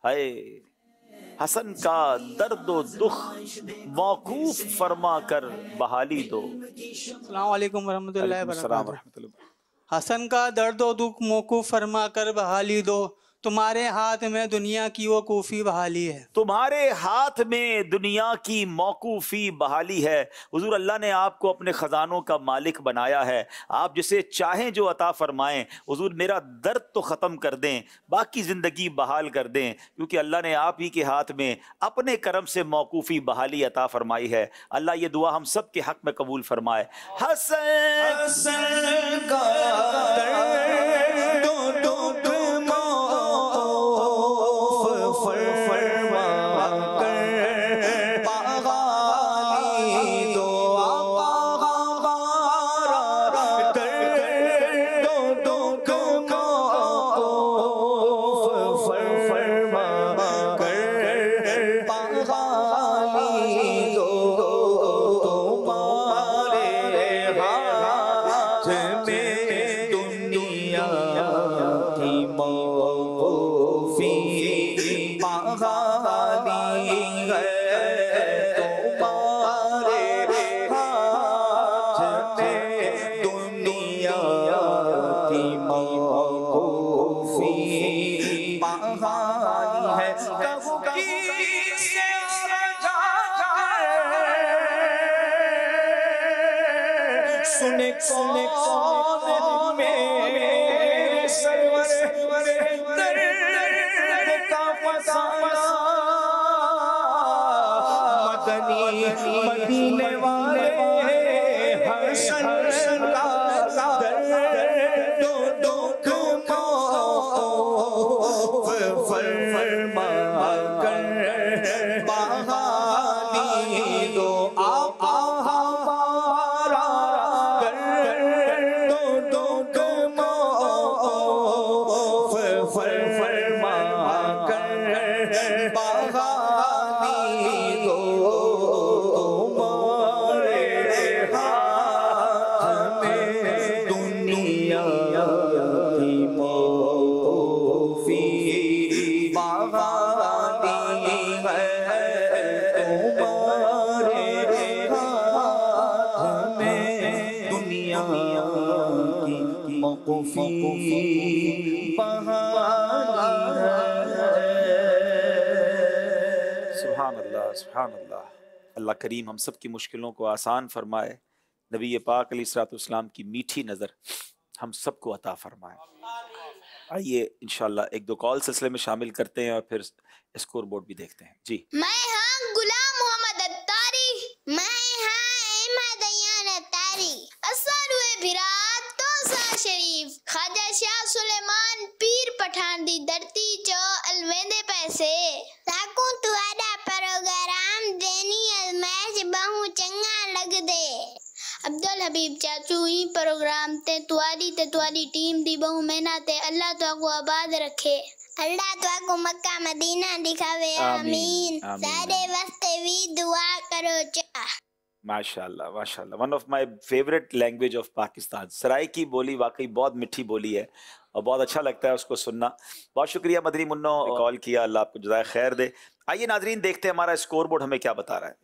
हाय हसन का दर्दो दुख मौकूफ फरमा कर बहाली दो। अस्सलाम वालेकुम वरहमतुल्लाहि वबरकातुहू। हसन का दर्दो दुख मौकूफ फरमा कर बहाली दो। तुम्हारे हाथ में दुनिया की वो कूफी बहाली है। तुम्हारे हाथ में दुनिया की मौकूफी बहाली है। हुजूर अल्लाह ने आपको अपने ख़जानों का मालिक बनाया है। आप जिसे चाहें जो अता फरमाएं। हुजूर मेरा दर्द तो ख़त्म कर दें, बाकी ज़िंदगी बहाल कर दें, क्योंकि अल्लाह ने आप ही के हाथ में अपने करम से मौकूफ़ी बहाली अता फरमाई है। अल्लाह ये दुआ हम सब के हक़ में कबूल फरमाए। हसन का बहाली है कबू की से जा सुने सुने कौन मेरे सरवर दर्द का फसाना मदनी मदीने वाले हसन का दर्द दुख फरमा कर बहाली दो आप हमारा दर्द दुख फरमा कर बहाली दो सुभान अल्लाह, सुभान अल्लाह। अल्लाह करीम हम सब की मुश्किलों को आसान फरमाए, नबी पाक अलैहिस्सलाम की मीठी नज़र हम सबको अता फरमाए। आइए इंशाल्लाह एक दो कॉल सिलसिले में शामिल करते हैं और फिर स्कोर बोर्ड भी देखते हैं। जी, मैं हाँ गुलाम मोहम्मद अत्तारी, मैं हाँ अहमद अयान अत्तारी, असर हुए भिरात तो सा शरीफ, ख्वाजा शाह सुलेमान पीर पठान दी धरती चो अलवेंदे पैसे, ताकू तुआडा प्रोग्राम देनी अजमाइश बहु चंगा लग दे। अब्दुल हबीब चाचू ही प्रोग्राम ते तुआरी टीम दी बहु मेहनत है, अल्लाह तुआको आबाद रखे, अल्लाह तुआको मक्का मदीना दिखावे, आमीन। सारे वास्ते भी दुआ करो चा। माशाल्लाह माशाल्लाह, one of my favourite language of Pakistan. सराय की बोली वाकई बहुत मीठी बोली है और बहुत अच्छा लगता है उसको सुनना। बहुत शुक्रिया मदनी मुन्नो, कॉल किया, अल्लाह आपको जज़ाए खैर दे। आइए नाजरीन देखते हैं हमारा स्कोर बोर्ड हमें क्या बता रहा है।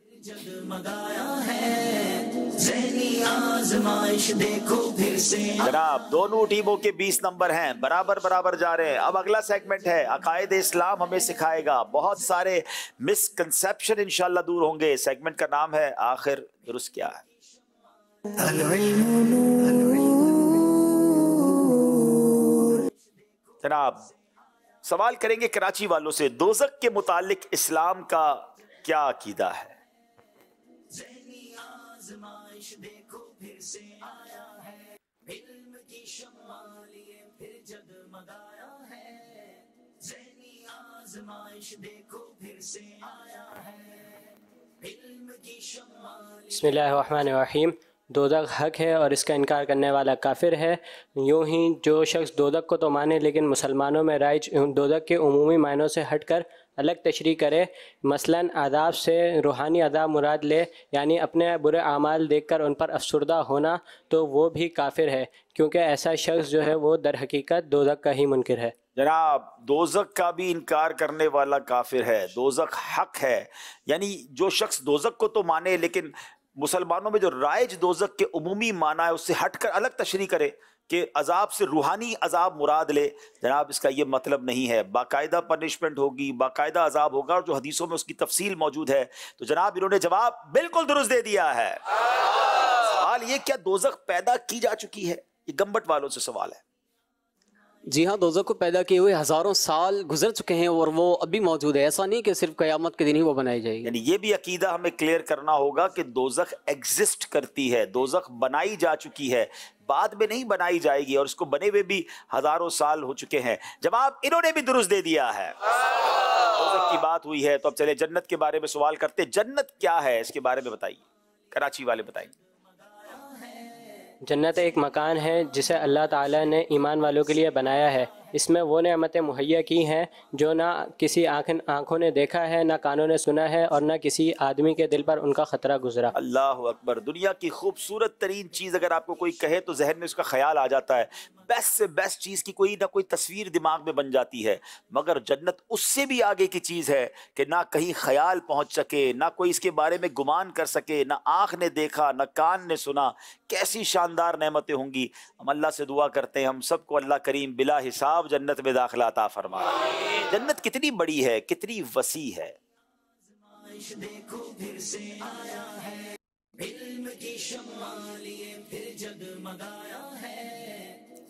जनाब दोनों टीमों के 20 नंबर हैं, बराबर बराबर जा रहे हैं। अब अगला सेगमेंट है अकायद इस्लाम हमें सिखाएगा, बहुत सारे मिसकंसेप्शन इंशाल्लाह दूर होंगे। सेगमेंट का नाम है आखिर दुरुस्त क्या है। जनाब सवाल करेंगे कराची वालों से, दोज़ख के मुतालिक इस्लाम का क्या अकीदा है। बिस्मिल्लाहिर्रहमानिर्रहीम। दोज़ख हक है और इसका इनकार करने वाला काफिर है। यूँ ही जो शख्स दोज़ख को तो माने लेकिन मुसलमानों में राइज दोज़ख के उमूमी मायनों से हटकर अलग तशरीह करे, मसलन आदाब से रूहानी आदाब मुराद ले, यानी अपने बुरे आमाल देखकर उन पर अफसुर्दा होना, तो वो भी काफिर है, क्योंकि ऐसा शख्स जो है वो दर हकीकत दोज़ख का ही मुनकिर है। जनाब दोज़ख का भी इनकार करने वाला काफिर है। दोज़ख हक है, यानी जो शख्स दोज़ख को तो माने लेकिन मुसलमानों में जो राइज दोज़ख के उमूमी माना है उससे हटकर अलग तशरीह करे कि अजाब से रूहानी अजाब मुराद ले, जनाब इसका ये मतलब नहीं है। बाकायदा पनिशमेंट होगी, बाकायदा अजाब होगा और जो हदीसों में उसकी तफसील मौजूद है। तो जनाब इन्होंने जवाब बिल्कुल दुरुस्त दे दिया है। सवाल ये क्या दोज़ख पैदा की जा चुकी है, ये गंबट वालों से सवाल है। जी हाँ, दोज़ख को पैदा किए हुए हज़ारों साल गुजर चुके हैं और वो अभी मौजूद है। ऐसा नहीं कि सिर्फ क़यामत के दिन ही वो बनाई जाएगी। यानी ये भी अकीदा हमें क्लियर करना होगा कि दोज़ख एग्जिस्ट करती है, दोज़ख बनाई जा चुकी है, बाद में नहीं बनाई जाएगी और इसको बने हुए भी हज़ारों साल हो चुके हैं। जवाब इन्होंने भी दुरुस्त दे दिया है। दोज़ख की बात हुई है तो अब चले जन्नत के बारे में सवाल करते। जन्नत क्या है इसके बारे में बताइए, कराची वाले बताइए। जन्नत एक मकान है जिसे अल्लाह ताला ने ईमान वालों के लिए बनाया है। इसमें वो नेमतें मुहैया की हैं जो ना किसी आँखों ने देखा है, ना कानों ने सुना है और ना किसी आदमी के दिल पर उनका ख़तरा गुजरा। अल्लाह अकबर। दुनिया की खूबसूरत तरीन चीज़ अगर आपको कोई कहे तो जहन में उसका ख्याल आ जाता है, बेस्ट से बेस्ट चीज़ की कोई ना कोई तस्वीर दिमाग में बन जाती है। मगर जन्नत उससे भी आगे की चीज़ है कि ना कहीं ख्याल पहुँच सके, ना कोई इसके बारे में गुमान कर सके, ना आँख ने देखा ना कान ने सुना। कैसी शानदार नेमतें होंगी। हम अल्लाह से दुआ करते हैं हम सबको अल्लाह करीम बिला हिसाब अब जन्नत में दाखिला अता फरमा। जन्नत कितनी बड़ी है, कितनी वसी है। देखो फिर से आया है, इल्म की शम्मा लिए फिर जगमगाया है।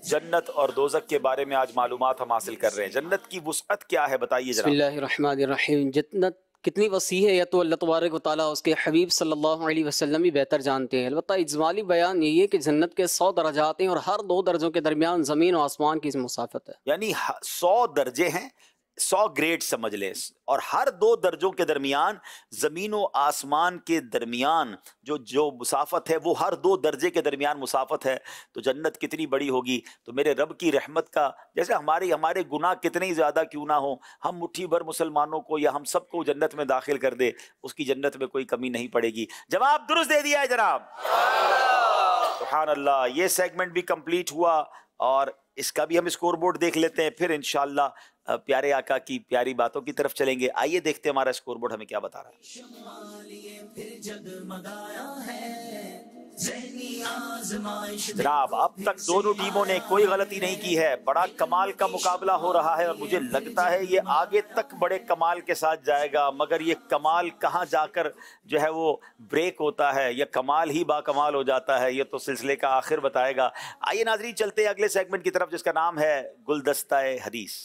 जन्नत और दोज़ख के बारे में आज मालूमात हम हासिल कर रहे हैं। जन्नत की वुसअत क्या है बताइए जरा। बिस्मिल्लाहिर्रहमानिर्रहीम। जन्नत कितनी वसी है या तो अल्लाह तबारक व तआला उसके हबीब सल्लल्लाहु अलैहि वसल्लम ही बेहतर जानते हैं। अलबत्ता इजमाली बयान यही है कि जन्नत के 100 दर्जात हैं और हर 2 दर्जों के दरमियान ज़मीन और आसमान की मुसाफत है। यानी 100 दर्जे हैं, 100 ग्रेड समझ लें, और हर 2 दर्जों के दरमियान ज़मीन व आसमान के दरमियान जो मुसाफत है वो हर 2 दर्जे के दरमियान मुसाफत है। तो जन्नत कितनी बड़ी होगी। तो मेरे रब की रहमत का, जैसे हमारे गुनाह कितने ही ज़्यादा क्यों ना हो, हम मुट्ठी भर मुसलमानों को या हम सबको जन्नत में दाखिल कर दे, उसकी जन्नत में कोई कमी नहीं पड़ेगी। जवाब दुरुस्त दे दिया है जनाब, सुभान अल्लाह। ये सेगमेंट भी कंप्लीट हुआ और इसका भी हम स्कोर बोर्ड देख लेते हैं, फिर इंशाअल्लाह प्यारे आका की प्यारी बातों की तरफ चलेंगे। आइए देखते हैं हमारा स्कोर बोर्ड हमें क्या बता रहा है। जनाब अब तक दोनों टीमों ने कोई गलती नहीं की है, बड़ा कमाल का मुकाबला हो रहा है और मुझे लगता है ये आगे तक बड़े कमाल के साथ जाएगा, मगर ये कमाल कहाँ जाकर जो है वो ब्रेक होता है या कमाल ही बाकमाल हो जाता है, ये तो सिलसिले का आखिर बताएगा। आइए नाज़रीन चलते हैं अगले सेगमेंट की तरफ जिसका नाम है गुलदस्ता-ए हदीस।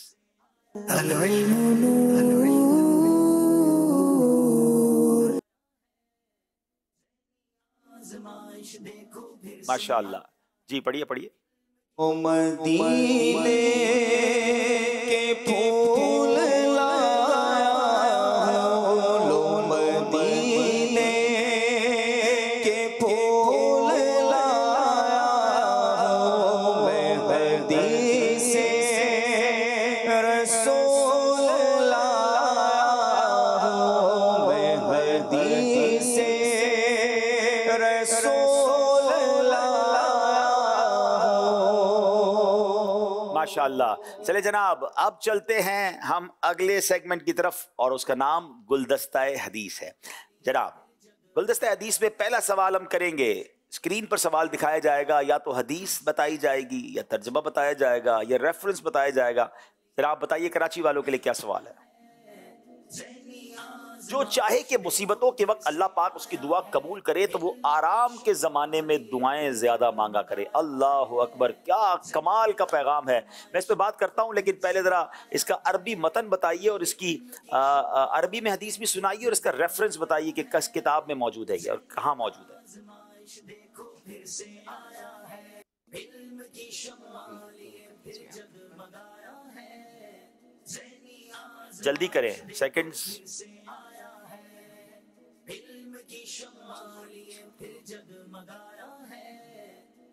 माशाअल्लाह जी, पढ़िए पढ़िए। ओ मदीने के फूल लाया लो, मदीने के फूल लाया मैं हदीसे रसूल लाया मैं हदीसे रसूल। माशाअल्लाह। चले जनाब अब चलते हैं हम अगले सेगमेंट की तरफ और उसका नाम गुलदस्ता-ए हदीस है। जनाब गुलदस्ता-ए हदीस में पहला सवाल हम करेंगे, स्क्रीन पर सवाल दिखाया जाएगा, या तो हदीस बताई जाएगी या तर्जुमा बताया जाएगा या रेफरेंस बताया जाएगा। जनाब बताइए कराची वालों के लिए क्या सवाल है। जो चाहे कि मुसीबतों के वक्त अल्लाह पाक उसकी दुआ कबूल करे तो वो आराम के ज़माने में दुआएं ज़्यादा मांगा करे। अल्लाह अकबर, क्या कमाल का पैगाम है। मैं इस पर बात करता हूँ, लेकिन पहले ज़रा इसका अरबी मतन बताइए और इसकी अरबी में हदीस भी सुनाइए और इसका रेफरेंस बताइए कि किस किताब में मौजूद है और कहाँ मौजूद है। जल्दी करें, सेकंड्स।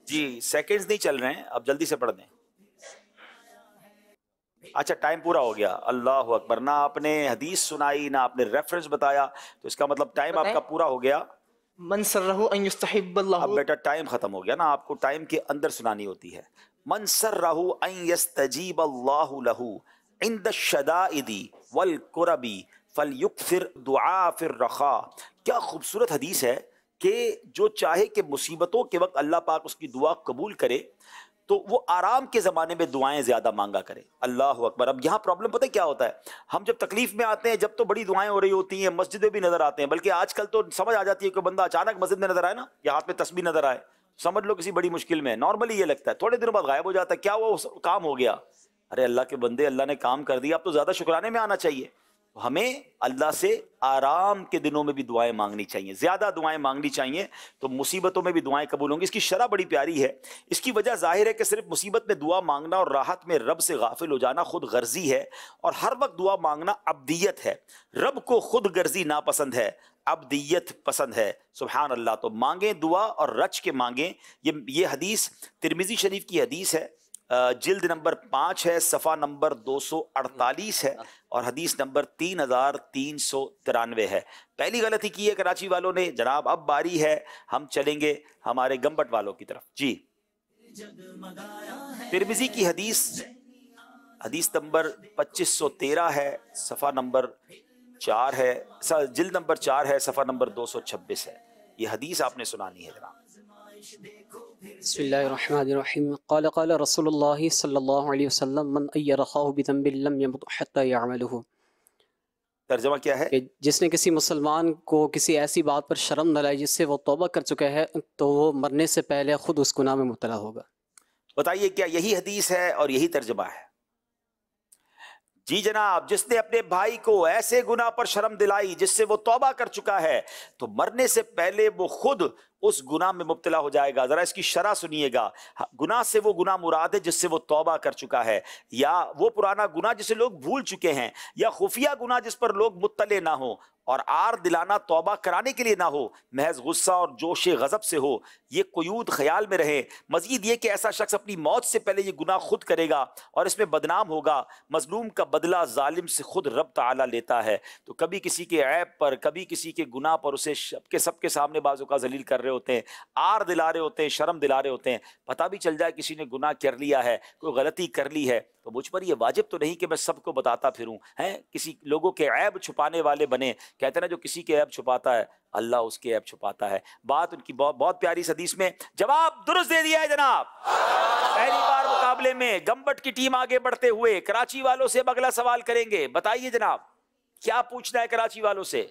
जी सेकंड्स नहीं चल रहे हैं, अब जल्दी से पढ़ दें। अच्छा टाइम पूरा हो गया। अल्लाह अकबर, ना आपने हदीस सुनाई ना आपने रेफरेंस बताया, तो इसका मतलब टाइम आपका पूरा हो गया। मन सर्रहु अन यस्तहिब्बल्लाहु। अब बेटा टाइम खत्म हो गया ना, आपको टाइम के अंदर सुनानी होती है। मन सर्रहु अन यस्तजीबल्लाहु लहू इंद शदाइदी वल कुरबी फलयुक्सिर दुआ फिर रखा। क्या खूबसूरत हदीस है कि जो चाहे कि मुसीबतों के वक्त अल्लाह पाक उसकी दुआ कबूल करे तो वो आराम के ज़माने में दुआएं ज़्यादा मांगा करे। अल्लाह अकबर। अब यहाँ प्रॉब्लम पता है क्या होता है, हम जब तकलीफ में आते हैं जब तो बड़ी दुआएं हो रही होती हैं, मस्जिदें भी नज़र आते हैं, बल्कि आजकल तो समझ आ जाती है कि बंदा अचानक मस्जिद में नज़र आए ना या हाथ में तस्बीह नज़र आए, समझ लो किसी बड़ी मुश्किल में। नॉर्मली ये लगता है, थोड़े दिनों बाद गायब हो जाता है, क्या वो काम हो गया। अरे अल्लाह के बंदे, अल्लाह ने काम कर दिया, अब तो ज़्यादा शुक्राने में आना चाहिए। हमें अल्लाह से आराम के दिनों में भी दुआएं मांगनी चाहिए, ज़्यादा दुआएं मांगनी चाहिए, तो मुसीबतों में भी दुआएं कबूल होंगी। इसकी शरह बड़ी प्यारी है। इसकी वजह जाहिर है कि सिर्फ मुसीबत में दुआ मांगना और राहत में रब से गाफिल हो जाना खुद गर्जी है, और हर वक्त दुआ मांगना अब्दियत है। रब को खुद गर्जी नापसंद है, अब्दियत पसंद है। सुभान अल्लाह। तो मांगे दुआ और रच के मांगे। ये हदीस तिरमिज़ी शरीफ की हदीस है, जिल्द नंबर 5 है, सफ़ा नंबर 248 है और हदीस नंबर 3393 है। पहली गलती की है कराची वालों ने। जनाब अब बारी है, हम चलेंगे हमारे गंबट वालों की तरफ। जी तिरमिज़ी की हदीस नंबर 2513 है, सफ़ा नंबर 4 है, जिल्द नंबर 4 है, सफ़ा नंबर 226 है। ये हदीस आपने सुनानी है जनाब। بسم اللہ الرحمن الرحیم قال قال رسول اللہ صلی اللہ علیہ وسلم من ای رخاہ بذنب لم یمت حتی یعملہ. ترجمہ کیا ہے؟ کہ جس نے کسی مسلمان کو کسی ایسی بات پر شرم ڈالائی جس سے وہ توبہ کر چکا ہے تو وہ مرنے سے پہلے خود اس گناہ میں مبتلا ہوگا. بتائیے کیا یہی حدیث ہے اور یہی ترجمہ ہے؟ جی جناب، جس نے اپنے بھائی کو ایسے گناہ پر شرم دلائی جس سے وہ توبہ کر چکا ہے تو مرنے سے پہلے وہ خود اس گناہ میں مبتلا ہو جائے گا. ذرا اس کی شرح سنیے گا. گناہ سے وہ گناہ مراد ہے جس سے وہ توبہ کر چکا ہے، یا وہ پرانا گناہ جسے لوگ بھول چکے ہیں، یا خفیہ گناہ جس پر لوگ مطلع نہ ہوں اور آر دلانا توبہ کرانے کے لیے نہ ہو، محض غصہ اور جوش غضب سے ہو. یہ قیود خیال میں رہے. مزید یہ کہ ایسا شخص اپنی موت سے پہلے یہ گناہ خود کرے گا اور اس میں بدنام ہوگا. مظلوم کا بدلہ ظالم سے خود رب تعالیٰ لیتا ہے. تو کبھی کسی کے عیب پر، کبھی کسی کے گناہ پر اسے سب کے سامنے بازو کا ذلیل کر رہے ہوتے ہیں، آر دلا رہے ہوتے ہیں، شرم دلا رہے ہوتے ہیں. پتہ بھی چل جائے کسی نے گناہ کر لیا ہے، کوئی غلطی کر لی ہے، تو مجھ پر یہ واجب تو نہیں کہ میں سب کو بتاتا پھروں. کسی لوگوں کے عیب چھپانے والے بنے. کہتے ہیں نا جو کسی کے عیب چھپاتا ہے اللہ اس کے عیب چھپاتا ہے. بات ان کی بہت پیاری حدیث میں جواب درست دے دیا ہے جناب. پہلی بار مقابلے میں گمبٹ کی ٹیم آگے بڑھتے ہوئے کراچی والوں سے اگلا سوال کریں گے. بتائیے جناب کیا پوچھنا ہے کراچی والوں سے؟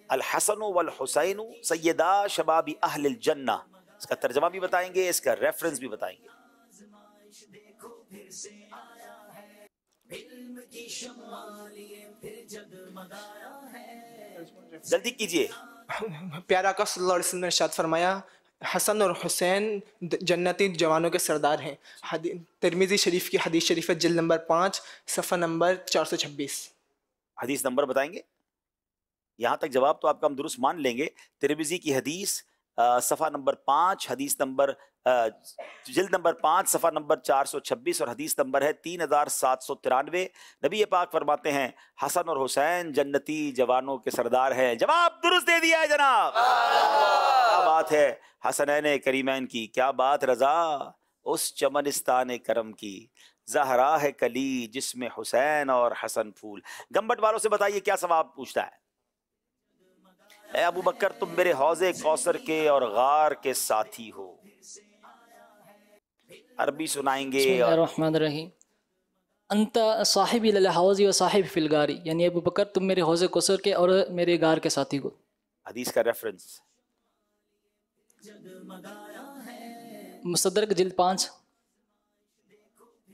الحسن والحسین سیدا شباب اہل الجنہ. اس کا ترجمہ بھی بتائیں گے، اس کا ریفرنس بھی بتائیں گے. جلدی کیجئے. پیارا آقا صلی اللہ علیہ وسلم نے ارشاد فرمایا حسن اور حسین جنتی جوانوں کے سردار ہیں. ترمذی شریف کی حدیث شریف ہے، جلد نمبر 5 صفحہ نمبر 426. حدیث نمبر بتائیں گے؟ یہاں تک جواب تو آپ کا ہم درست مان لیں گے. ترمذی کی حدیث صفحہ نمبر 5، حدیث نمبر جلد نمبر 5 صفحہ نمبر 426 اور حدیث نمبر ہے 3793. نبی پاک فرماتے ہیں حسن اور حسین جنتی جوانوں کے سردار ہیں. جواب درست دے دیا ہے جناب. کیا بات ہے حسنین کریمین کی، کیا بات رضا اس چمنستان کرم کی. زہرا ہے کلی جس میں حسین اور حسن پھول. گمبٹ والوں سے بتائیے کیا ثواب پوچھتا ہے؟ اے ابو بکر تم میرے حوض کوثر کے اور غار کے ساتھی ہو. عربی سنائیں گے. بسم اللہ الرحمن الرحیم. انت صاحبی للحوض و صاحب فی الغار، یعنی ابو بکر تم میرے حوض کوثر کے اور میرے غار کے ساتھی ہو. حدیث کا ریفرنس مصدرک جلد 5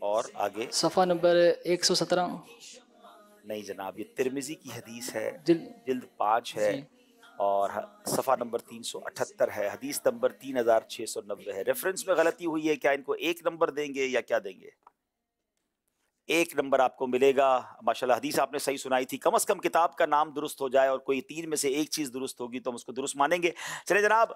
اور آگے صفحہ نمبر 117. نہیں جناب، یہ ترمذی کی حدیث ہے، جلد 5 ہے اور صفحہ نمبر 378 ہے، حدیث نمبر 3690 ہے. ریفرنس میں غلطی ہوئی ہے. کیا ان کو 1 نمبر دیں گے یا کیا دیں گے؟ 1 نمبر آپ کو ملے گا. ماشاءاللہ حدیث آپ نے صحیح سنائی تھی. کم از کم کتاب کا نام درست ہو جائے اور کوئی 3 میں سے ایک چیز درست ہوگی تو ہم اس کو درست مانیں گے. چلے جناب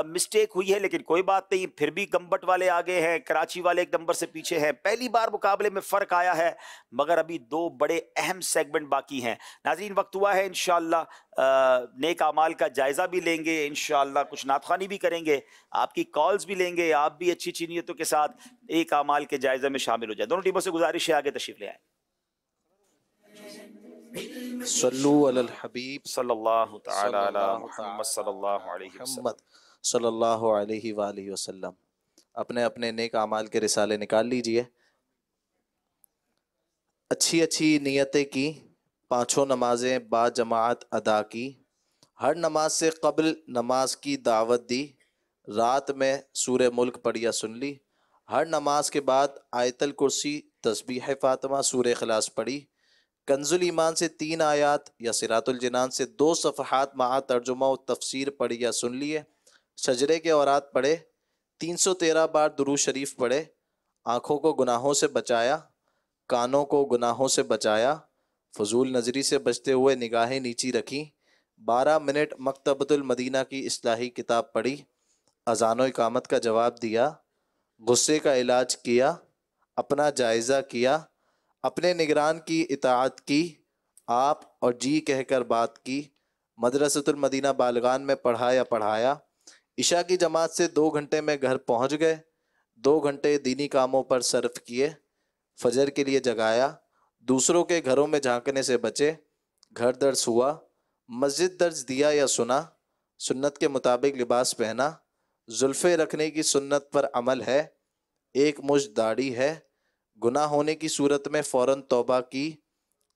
مسٹیک ہوئی ہے لیکن کوئی بات نہیں. پھر بھی گمبٹ والے آگے ہیں، کراچی والے 1 نمبر سے پیچھے ہیں. پہلی بار مقابلے میں فرق آیا ہے مگر ابھی 2 بڑے اہم سیگمنٹ باقی ہیں. ناظرین وقت ہوا ہے انشاءاللہ نیک اعمال کا جائزہ بھی لیں گے، انشاءاللہ کچھ نعت خوانی بھی کریں گے، آپ کی کالز بھی لیں گے. آپ بھی اچھی نیتوں کے ساتھ ایک اعمال کے جائزے میں شامل ہو جائیں. دونوں ٹیموں سے گزارش ہے آگے تشریف لے آئیں. صلو علی الحبیب صلی اللہ تعالی علی محمد صلی اللہ علیہ وسلم. صلی اللہ علیہ وآلہ وسلم. اپنے اپنے نیک اعمال کے رسالے نکال لیجئے. اچھی نیتیں کی، 5 نمازیں با جماعت ادا کی، ہر نماز سے قبل نماز کی دعوت دی، رات میں سورہ ملک پڑھ یا سن لی، ہر نماز کے بعد آیت الکرسی تسبیح فاطمہ سورہ اخلاص پڑھی، کنز الایمان سے 3 آیات یا صراط الجنان سے 2 صفحات مع ترجمہ و تفسیر پڑھی یا سن لیے، شجرے کے اورات پڑھے، 313 بار درود شریف پڑھے، آنکھوں کو گناہوں سے بچایا، کانوں کو گناہوں سے بچایا، فضول نظری سے بچتے ہوئے نگاہیں نیچی رکھی، 12 منٹ مکتبۃ المدینہ کی اصلاحی کتاب پڑھی، اذان و اقامت کا جواب دیا، غصے کا علاج کیا، اپنا جائزہ کیا، اپنے نگران کی اطاعت کی، آپ اور جی کہہ کر بات کی، مدرسۃ المدینہ بالغان میں پڑھایا، عشاء کی جماعت سے 2 گھنٹے میں گھر پہنچ گئے، 2 گھنٹے دینی کاموں پر صرف کیے، فجر کے لیے جگایا، دوسروں کے گھروں میں جھانکنے سے بچے، گھر درس ہوا، مسجد درس دیا یا سنا، سنت کے مطابق لباس پہنا، زلفیں رکھنے کی سنت پر عمل ہے، ایک مشت داڑھی ہے، گناہ ہونے کی صورت میں فوراً توبہ کی،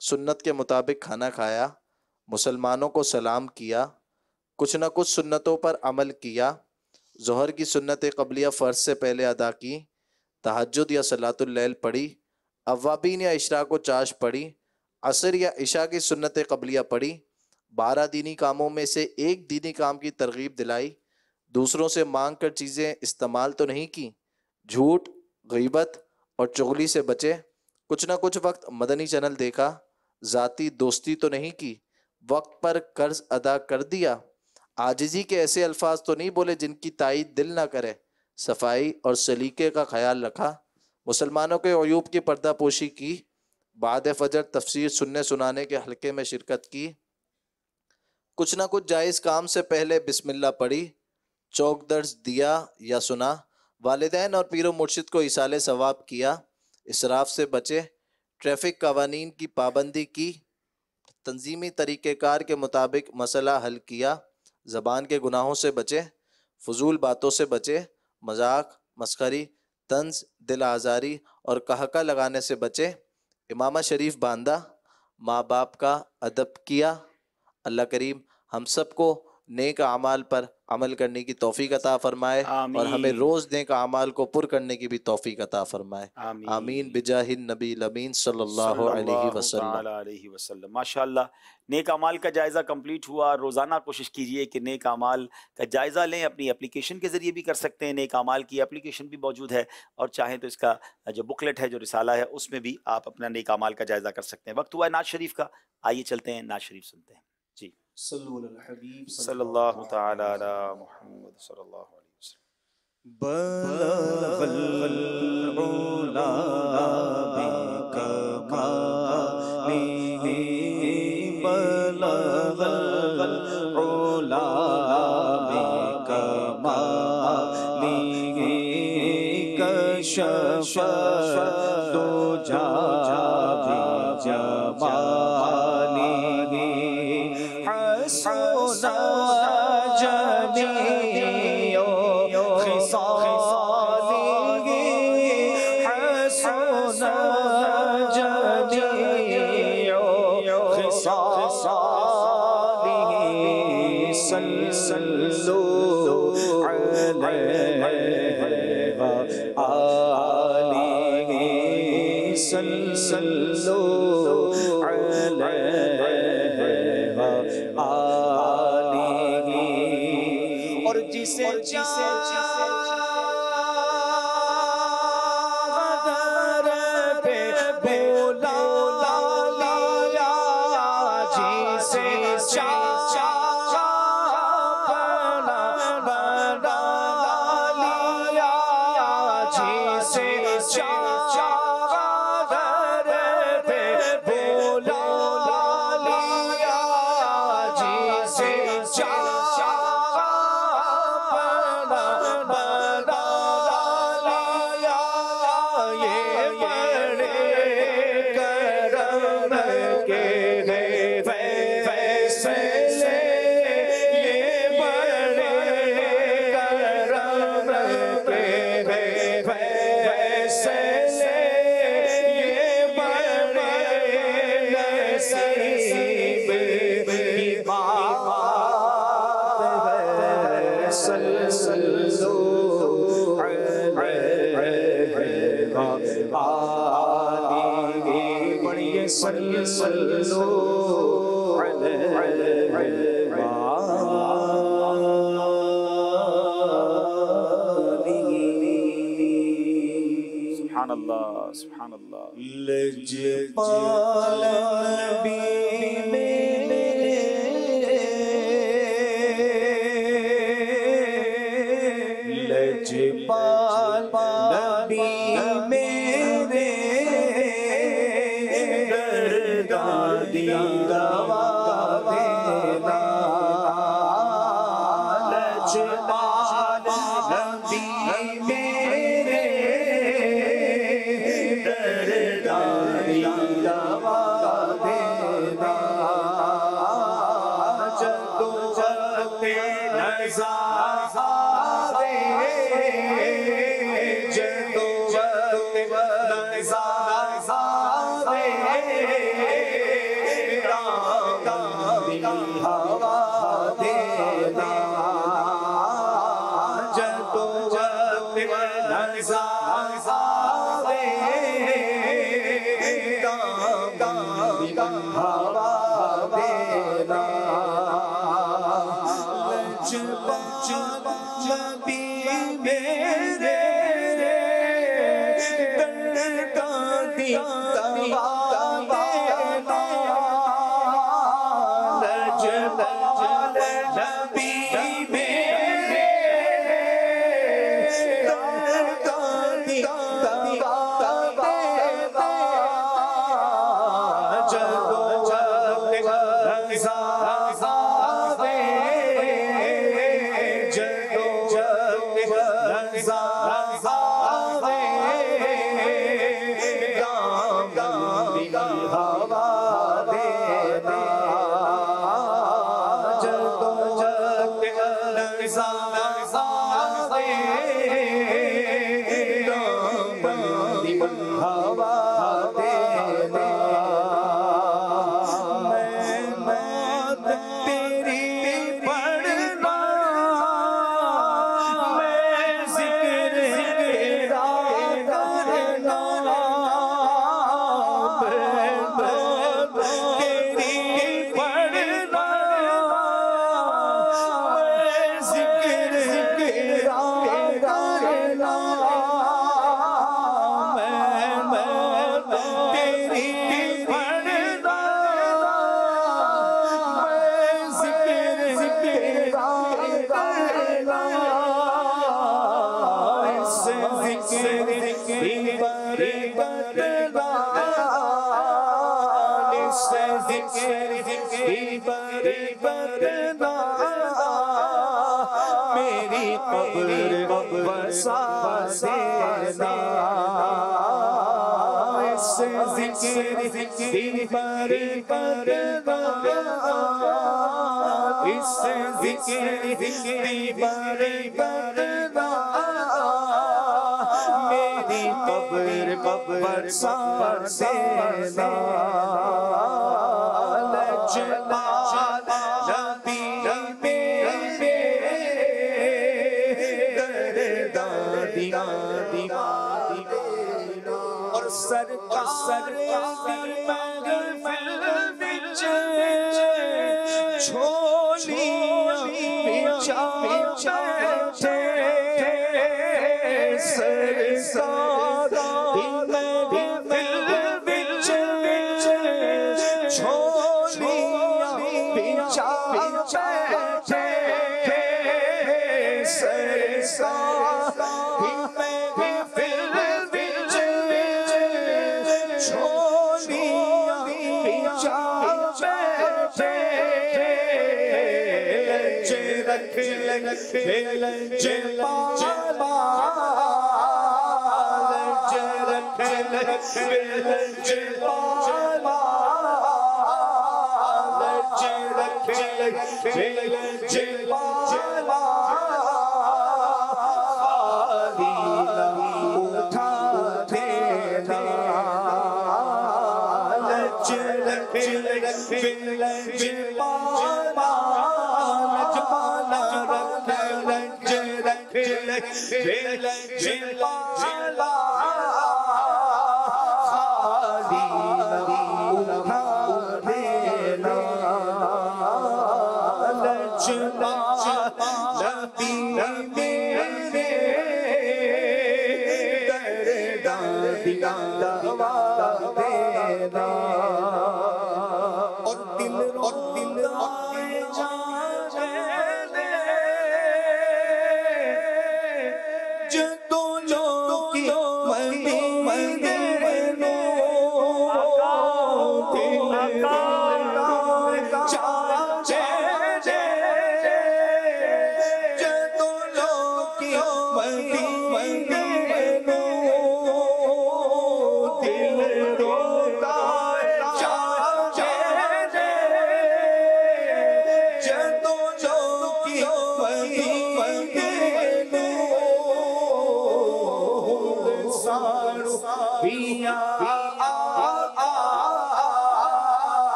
سنت کے مطابق کھانا کھایا، مسلمانوں کو سلام کیا، کچھ نہ کچھ سنتوں پر عمل کیا، ظہر کی سنت قبلیہ فرض سے پہلے ادا کی، تہجد یا صلاۃ اللیل پڑھی، اوابین یا اشراق و چاش پڑھی، عصر یا عشاء کی سنت قبلیہ پڑھی، 12 دینی کاموں میں سے ایک دینی کام کی ترغیب دلائی، دوسروں سے مانگ کر چیزیں استعمال تو نہیں کی، جھوٹ، غیبت اور چغلی سے بچے، کچھ نہ کچھ وقت مدنی چینل دیکھا، ذاتی دوستی تو نہیں کی، وقت پر قرض ادا کر دیا، عاجزی کے ایسے الفاظ تو نہیں بولے جن کی تائید دل نہ کرے، صفائی اور سلیقے کا خیال رکھا، مسلمانوں کے عیوب کی پردہ پوشی کی، بعد فجر تفسیر سننے سنانے کے حلقے میں شرکت کی، کچھ نہ کچھ جائز کام سے پہلے بسم اللہ پڑھی، چوک درس دیا یا سنا، والدین اور پیر و مرشد کو ایصال ثواب کیا، اسراف سے بچے، ٹریفک قوانین کی پابندی کی، تنظیمی طریقہ کار کے مطابق مسئلہ حل کیا، زبان کے گناہوں سے بچے، فضول باتوں سے بچے، مذاق، مسخری، طنز، دل آزاری اور قہقہ لگانے سے بچے، امامہ شریف باندھا، ماں باپ کا ادب کیا۔ اللہ کریم ہم سب کو نیک اعمال پر عمل کرنے کی توفیق عطا فرمائے اور ہمیں روز نیک اعمال کو پر کرنے کی بھی توفیق عطا فرمائے، آمین بجاہ النبی الامین صلی اللہ علیہ وسلم۔ ماشاءاللہ، نیک اعمال کا جائزہ کمپلیٹ ہوا۔ روزانہ کوشش کیجئے کہ نیک اعمال کا جائزہ لیں، اپنی اپلیکیشن کے ذریعے بھی کر سکتے ہیں، نیک اعمال کی اپلیکیشن بھی موجود ہے، اور چاہیں تو اس کا جو بکلیٹ ہے، جو رسالہ ہے، اس میں بھی آپ اپنا نیک اعمال کا جائزہ کر سکتے ہیں۔ وقت ہوا ہے نعت شریف کا، آئیے چلتے ہیں، نعت شریف سنتے ہیں۔ جی، صلو علی الحبیب صلی اللہ تعالی علی محمد صلی اللہ علیہ وسلم۔ بلغ العلا بکمالہ، بلغ العلا بکمالہ، کشف الدجی بجمالہ، حسن جمیع خصالہ، حسن جمیع خصالہ، صلو علیہ وآلہ، صلو علیہ وآلہ، اور جسے چادر پہ بولا لیا، جسے چادر بنا لیا، جسے چادر پہ بولا لیا، جسے سبحان اللہ، سبحان اللہ۔ لجپال نبی میرے، لجپال نبی میرے، دردی دوا دینا، لجپال نبی میرے، دردی دوا دینا، جدو جب نظارے دو لوگ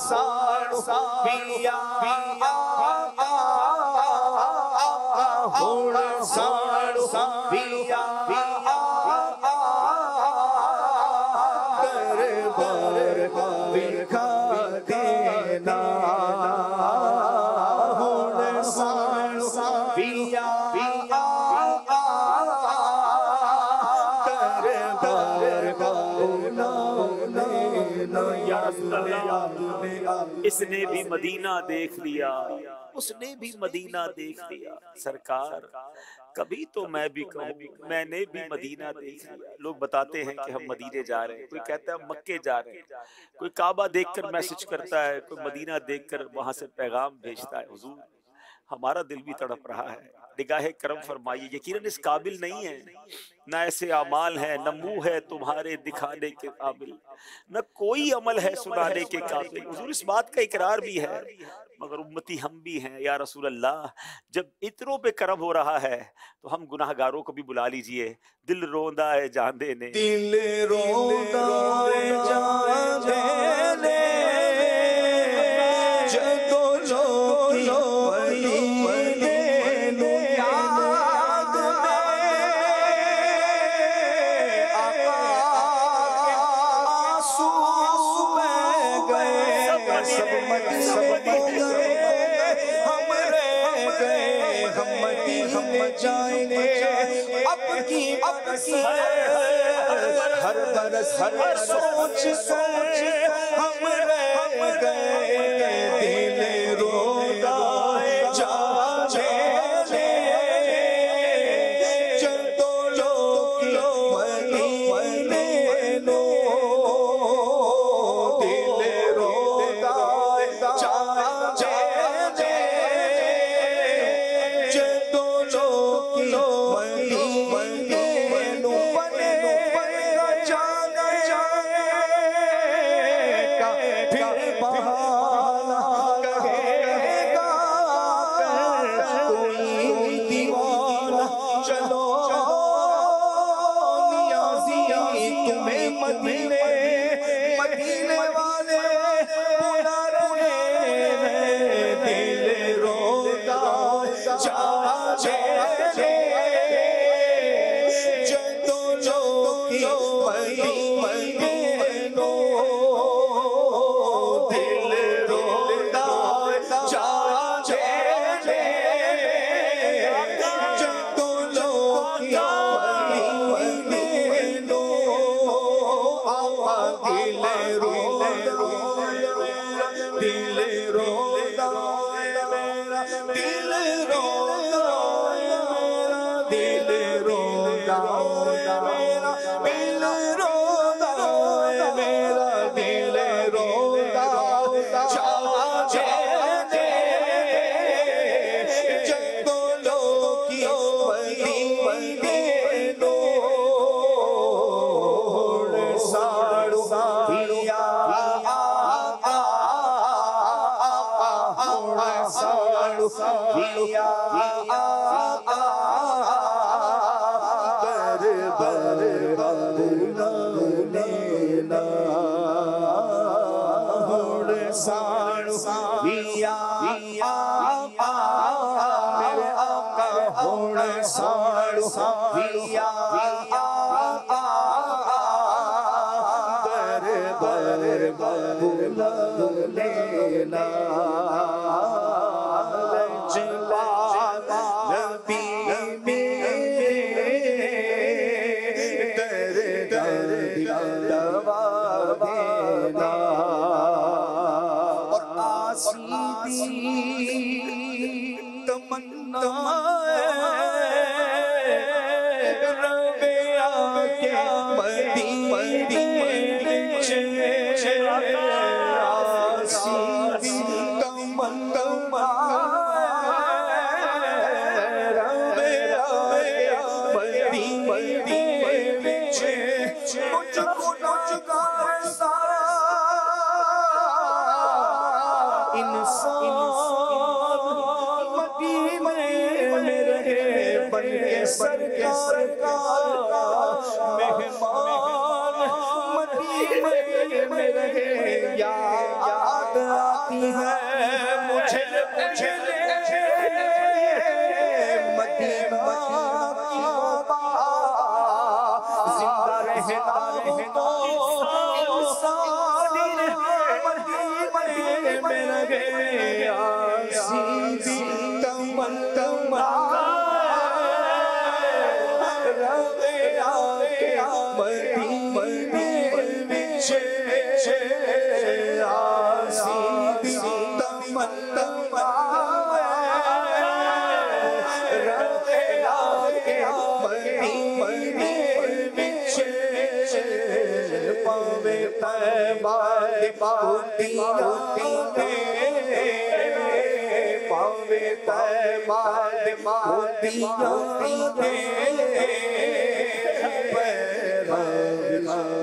ساڑیا ہون ساڑیا دربار دکھا دینا ہون ساڑیا اس نے بھی مدینہ دیکھ لیا، اس نے بھی مدینہ دیکھ لیا، سرکار کبھی تو میں بھی کہوں میں نے بھی مدینہ دیکھ لیا۔ لوگ بتاتے ہیں کہ ہم مدینے جا رہے ہیں، کوئی کہتا ہے ہم مکے جا رہے ہیں، کوئی کعبہ دیکھ کر میسج کرتا ہے، کوئی مدینہ دیکھ کر وہاں سے پیغام بھیجتا ہے۔ حضور ہمارا دل بھی تڑپ رہا ہے، نگاہ کرم فرمائیے، یقیناً اس قابل نہیں ہے، نہ ایسے اعمال ہیں، نہ منہ ہے تمہارے دکھانے کے قابل، نہ کوئی عمل ہے سنانے کے قابل۔ حضور اس بات کا اقرار بھی ہے، مگر امتی ہم بھی ہیں یا رسول اللہ۔ جب اتنوں پہ کرم ہو رہا ہے تو ہم گناہ گاروں کو بھی بلا لیجئے۔ دل روندہ ہے جان دینے، دل روندہ ہے جان دینے، جدو ہر برس ہر سوچ سوچ ہم رہ گئے، دل روندہ جانے جدو لوگ مدینے نو، دل روندہ جانے جدو لوگ مہمان مدینے میں رہے، یاد तैबा होतियां पावे तैबा होतियां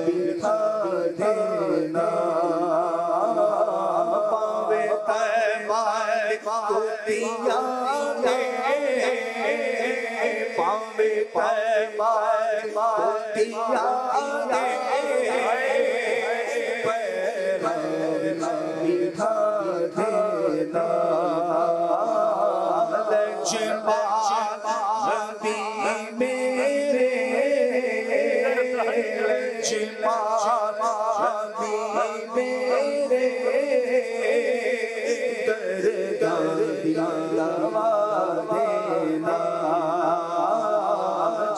बिठा देना पावे तैबा होतियां पावे तैबा होतियां बिठा देना लजपाती मेरे लजपाती मेरे दरगाह दवा देना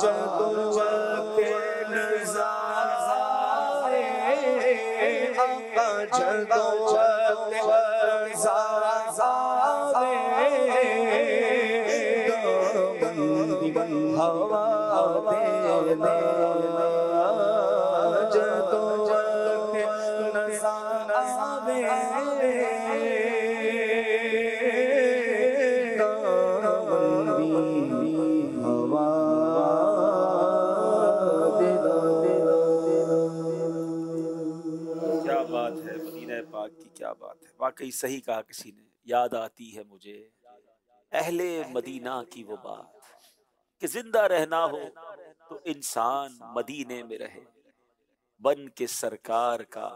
जदों वक्त नज़ारे आका जदों वक्त नज़ारे हवा देना जदों वक्त नज़ारे हवा क्या बात है मदीना पाक की, क्या बात है। वाकई सही कहा किसी ने, याद आती है मुझे अहले मदीना की वो बात कि जिंदा रहना हो तो इंसान मदीने में रहे, बन के सरकार का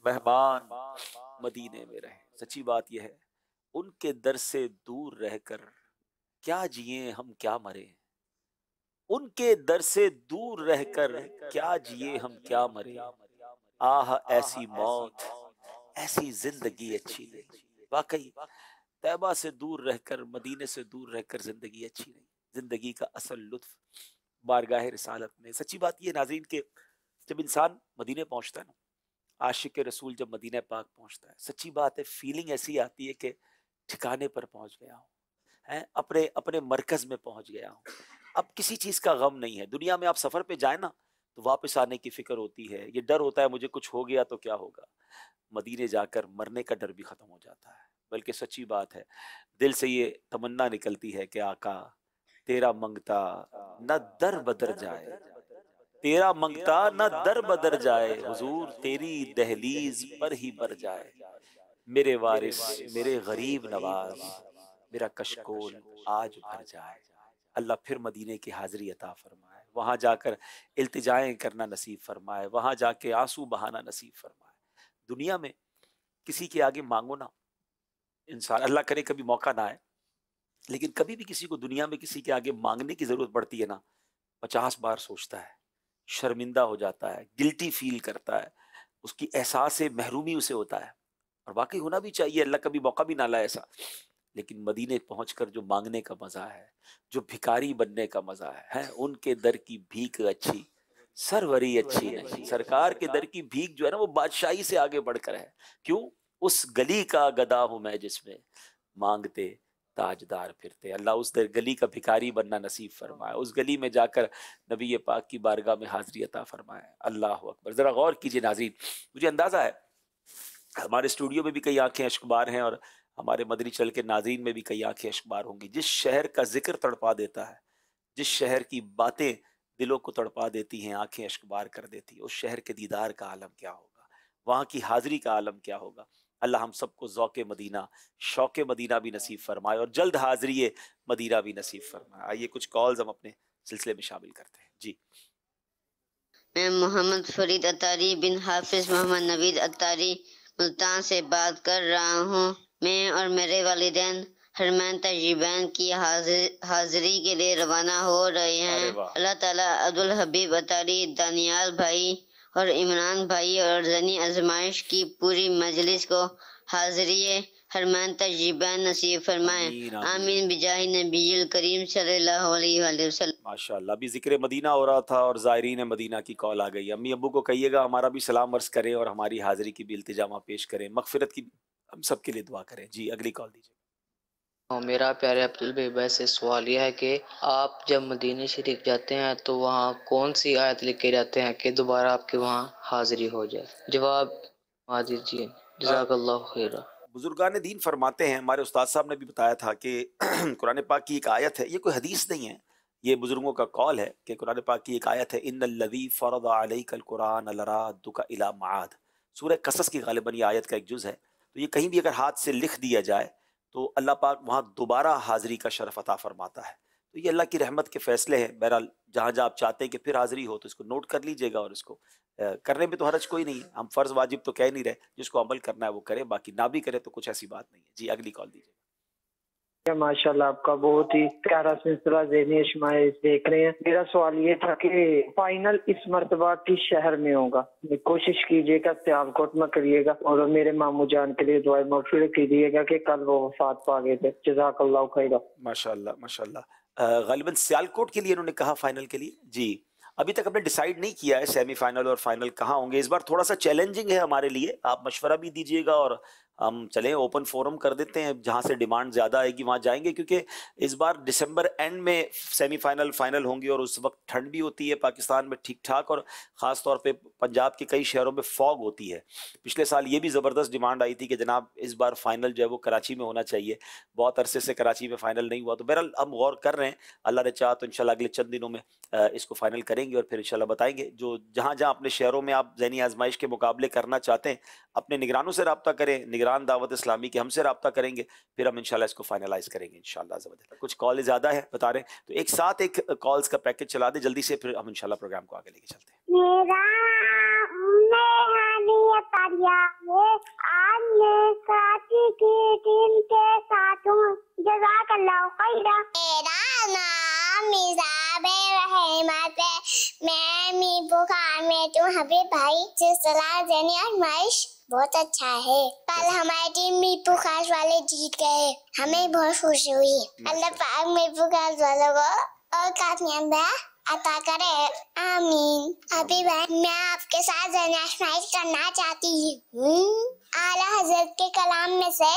मेहमान मदीने में रहे। सच्ची बात यह है, उनके दर से दूर रहकर क्या जिए हम क्या मरे, उनके दर से दूर रहकर क्या जिए हम क्या मरे, आह ऐसी मौत ऐसी जिंदगी अच्छी नहीं। वाकई तैबा से दूर रहकर, मदीने से दूर रहकर जिंदगी अच्छी नहीं। जिंदगी का असल लुत्फ बारगाह रिसालत में। सच्ची बात ये नाज़रीन के जब इंसान मदीने पहुंचता है ना, आशिक रसूल जब मदीने पाक पहुंचता है, सच्ची बात है फीलिंग ऐसी आती है कि ठिकाने पर पहुंच गया हूँ, हैं अपने अपने मरकज में पहुंच गया हूँ। अब किसी चीज का गम नहीं है। दुनिया में आप सफर पे जाए ना तो वापस आने की फिक्र होती है, ये डर होता है मुझे कुछ हो गया तो क्या होगा। मदीने जाकर मरने का डर भी खत्म हो जाता है। बल्कि सच्ची बात है दिल से ये तमन्ना निकलती है कि आका तेरा मंगता न दर बदर जाए, तेरा मंगता न दर बदर जाए, हुजूर तेरी दहलीज पर ही बर जाए। मेरे वारिस मेरे गरीब नवाज, मेरा कशकोल आज भर जाए। अल्लाह फिर मदीने की हाजिरी अता फरमाए, वहां जाकर इल्तिजाएं करना नसीब फरमाए, वहां जाके आंसू बहाना नसीब फरमाए। दुनिया में किसी के आगे मांगो ना, इंसान अल्लाह करे कभी मौका ना आए, लेकिन कभी भी किसी को दुनिया में किसी के आगे मांगने की जरूरत पड़ती है ना, 50 बार सोचता है, शर्मिंदा हो जाता है, गिल्टी फील करता है, उसकी एहसास से महरूमी उसे होता है। और वाकई होना भी चाहिए, अल्लाह कभी मौका भी ना लाए ऐसा। लेकिन मदीने पहुंचकर जो मांगने का मजा है, जो भिखारी बनने का मजा है, उनके दर की भीख अच्छी सरवरी अच्छी नहीं। सरकार के दर की भीख जो है ना वो बादशाही से आगे बढ़कर है। क्यों? उस गली का गदा हूं मैं जिसमें मांगते ताजदार फिरते। अल्लाह उस गली का भिखारी बनना नसीब फरमाए, उस गली में जाकर नबी पाक की बारगाह में हाजिरी अता फरमाए। अल्लाह अकबर। जरा गौर कीजिए नाज़रीन, मुझे अंदाजा है हमारे स्टूडियो में भी कई आंखें अश्कबार हैं और हमारे मदनी चैनल के नाज़रीन में भी कई आंखें अश्कबार होंगी। जिस शहर का जिक्र तड़पा देता है, जिस शहर की बातें दिलों को तड़पा देती हैं, आंखें अश्कबार कर देती है, उस शहर के दीदार का आलम क्या होगा, वहाँ की हाजिरी का आलम क्या होगा। अल्लाह हम सबको ज़ौक़ मदीना, शौक़ मदीना भी नसीब फरमाए और जल्द हाजिरी मदीना भी नसीब फरमाए। आइए कुछ कॉल्स हम अपने सिलसिले में शामिल करते हैं। जी, मैं मोहम्मद फरीद अतारी बिन हाफिज मोहम्मद नवीद अतारी मुल्तान से बात कर रहा हूँ। मैं और मेरे वालिदैन हरमैन तजीबैन की हाजिरी के लिए रवाना हो रहे हैं। अल्लाह ताला अब्दुल हबीब अतारी, दानियाल भाई और इमरान भाई और ज़नी आजमाइश की पूरी मजलिस को हाजिरी हरमैन तजीबैन नसीब फरमाए। आमीन बिजाहि नबील करीम सल्लल्लाहु अलैहि वसल्लम। माशाअल्लाह। अभी जिक्र मदीना हो रहा था और ज़ायरीन मदीना की कॉल आ गई। अम्मी अब्बू को कहिएगा हमारा भी सलाम अर्ज़ करें और हमारी हाजिरी की भी इल्तिजामा पेश करें, मगफिरत की हम सब के लिए दुआ करें। जी, अगली कॉल दीजिए। मेरा प्यारे अब्दुल भाई से सवाल यह है कि आप जब मदीने शरीफ जाते हैं तो वहाँ कौन सी आयत लिख के जाते हैं कि दोबारा आपके वहाँ हाजिरी हो जाए? जवाब, घुमा दीजिए, जज़ाकल्लाहु खैरा। बुजुर्गान दीन फरमाते हैं, हमारे उस्ताद साहब ने भी बताया था कि कुरान पाक की एक आयत है, ये कोई हदीस नहीं है, ये बुजुर्गों का कौल है कि कुरान पाक की एक आयत है, इन्नल्लज़ी फ़रज़ अलैकल कुरान लराद्दुका इला मआद। सूरह कसस की गालिबन ये आयत का एक जुज़ है। तो ये कहीं भी अगर हाथ से लिख दिया जाए तो अल्लाह पाक वहाँ दोबारा हाज़िरी का शरफ़ अता फरमाता है। तो ये अल्लाह की रहमत के फ़ैसले हैं। बहरहाल जहाँ जहाँ आप चाहते हैं कि फिर हाज़िरी हो तो इसको नोट कर लीजिएगा, और इसको करने में तो हरज कोई नहीं है। हम फ़र्ज़ वाजिब तो कह नहीं रहे, जिसको अमल करना है वो करे, बाकी ना भी करे तो कुछ ऐसी बात नहीं है। जी अगली कॉल दीजिए। माशाल्लाह आपका बहुत ही प्यारा सिलसिला ज़हनी आज़माइश देख रहे हैं। मेरा सवाल ये था कि फाइनल इस मर्तबा किस शहर में होगा? कोशिश कीजिएगा सियालकोट में करिएगा, और मेरे मामू जान के लिए दुआ मग़फ़िरत कीजिएगा कि कल वो वफ़ात पा गए थे। जज़ाकल्लाहु खैरा। माशाल्लाह माशाल्लाह। गालिबन सियालकोट के लिए इन्होंने कहा फाइनल के लिए। जी अभी तक हमने डिसाइड नहीं किया है सेमीफाइनल और फाइनल कहाँ होंगे। इस बार थोड़ा सा चैलेंजिंग है हमारे लिए, आप मशवरा भी दीजिएगा और हम चलें ओपन फोरम कर देते हैं, जहाँ से डिमांड ज़्यादा आएगी वहाँ जाएंगे, क्योंकि इस बार दिसंबर एंड में सेमीफाइनल फाइनल होंगे और उस वक्त ठंड भी होती है पाकिस्तान में ठीक ठाक, और ख़ास तौर पे पंजाब के कई शहरों में फॉग होती है। पिछले साल ये भी ज़बरदस्त डिमांड आई थी कि जनाब इस बार फाइनल जो है वो कराची में होना चाहिए, बहुत अरसे से कराची में फ़ाइनल नहीं हुआ। तो बहरहाल हम गौर कर रहे हैं, अल्लाह ने चाहा तो इंशाल्लाह अगले चंद दिनों में इसको फाइनल करेंगे और फिर इंशाल्लाह बताएंगे। जो जहाँ जहाँ अपने शहरों में आप ज़हनी आजमाइश के मुकाबले करना चाहते हैं, अपने निगरानों से रब्ता करें, निगरान दावत इस्लामी के हमसे रब्ता करेंगे, फिर हम इंशाल्लाह इसको फाइनलाइज करेंगे इंशाल्लाह। कुछ कॉल ज़्यादा है बता रहे हैं, तो एक साथ एक कॉल्स का पैकेज चला दे जल्दी से, फिर हम इंशाल्लाह प्रोग्राम को आगे लेके चलते हैं। आज मैं कराची की टीम के साथ हूँ। जज़ाकल्लाहु खैरा। मेरा नाम मिज़ाब रहमत है, मैं मीरपुर खान में हूँ। हबीब भाई सिलसिला ज़हनी आज़माइश बहुत अच्छा है। कल हमारी टीम मीरपुर खास वाले जीत गए, हमें बहुत खुशी हुई। अल्लाह पाक मीरपुर खास वालों को और कामयाबी अता करे, आमीन। अभी मैं आपके साथ ज़हनी आज़माइश करना चाहती हूँ। आला हज़रत के कलाम में से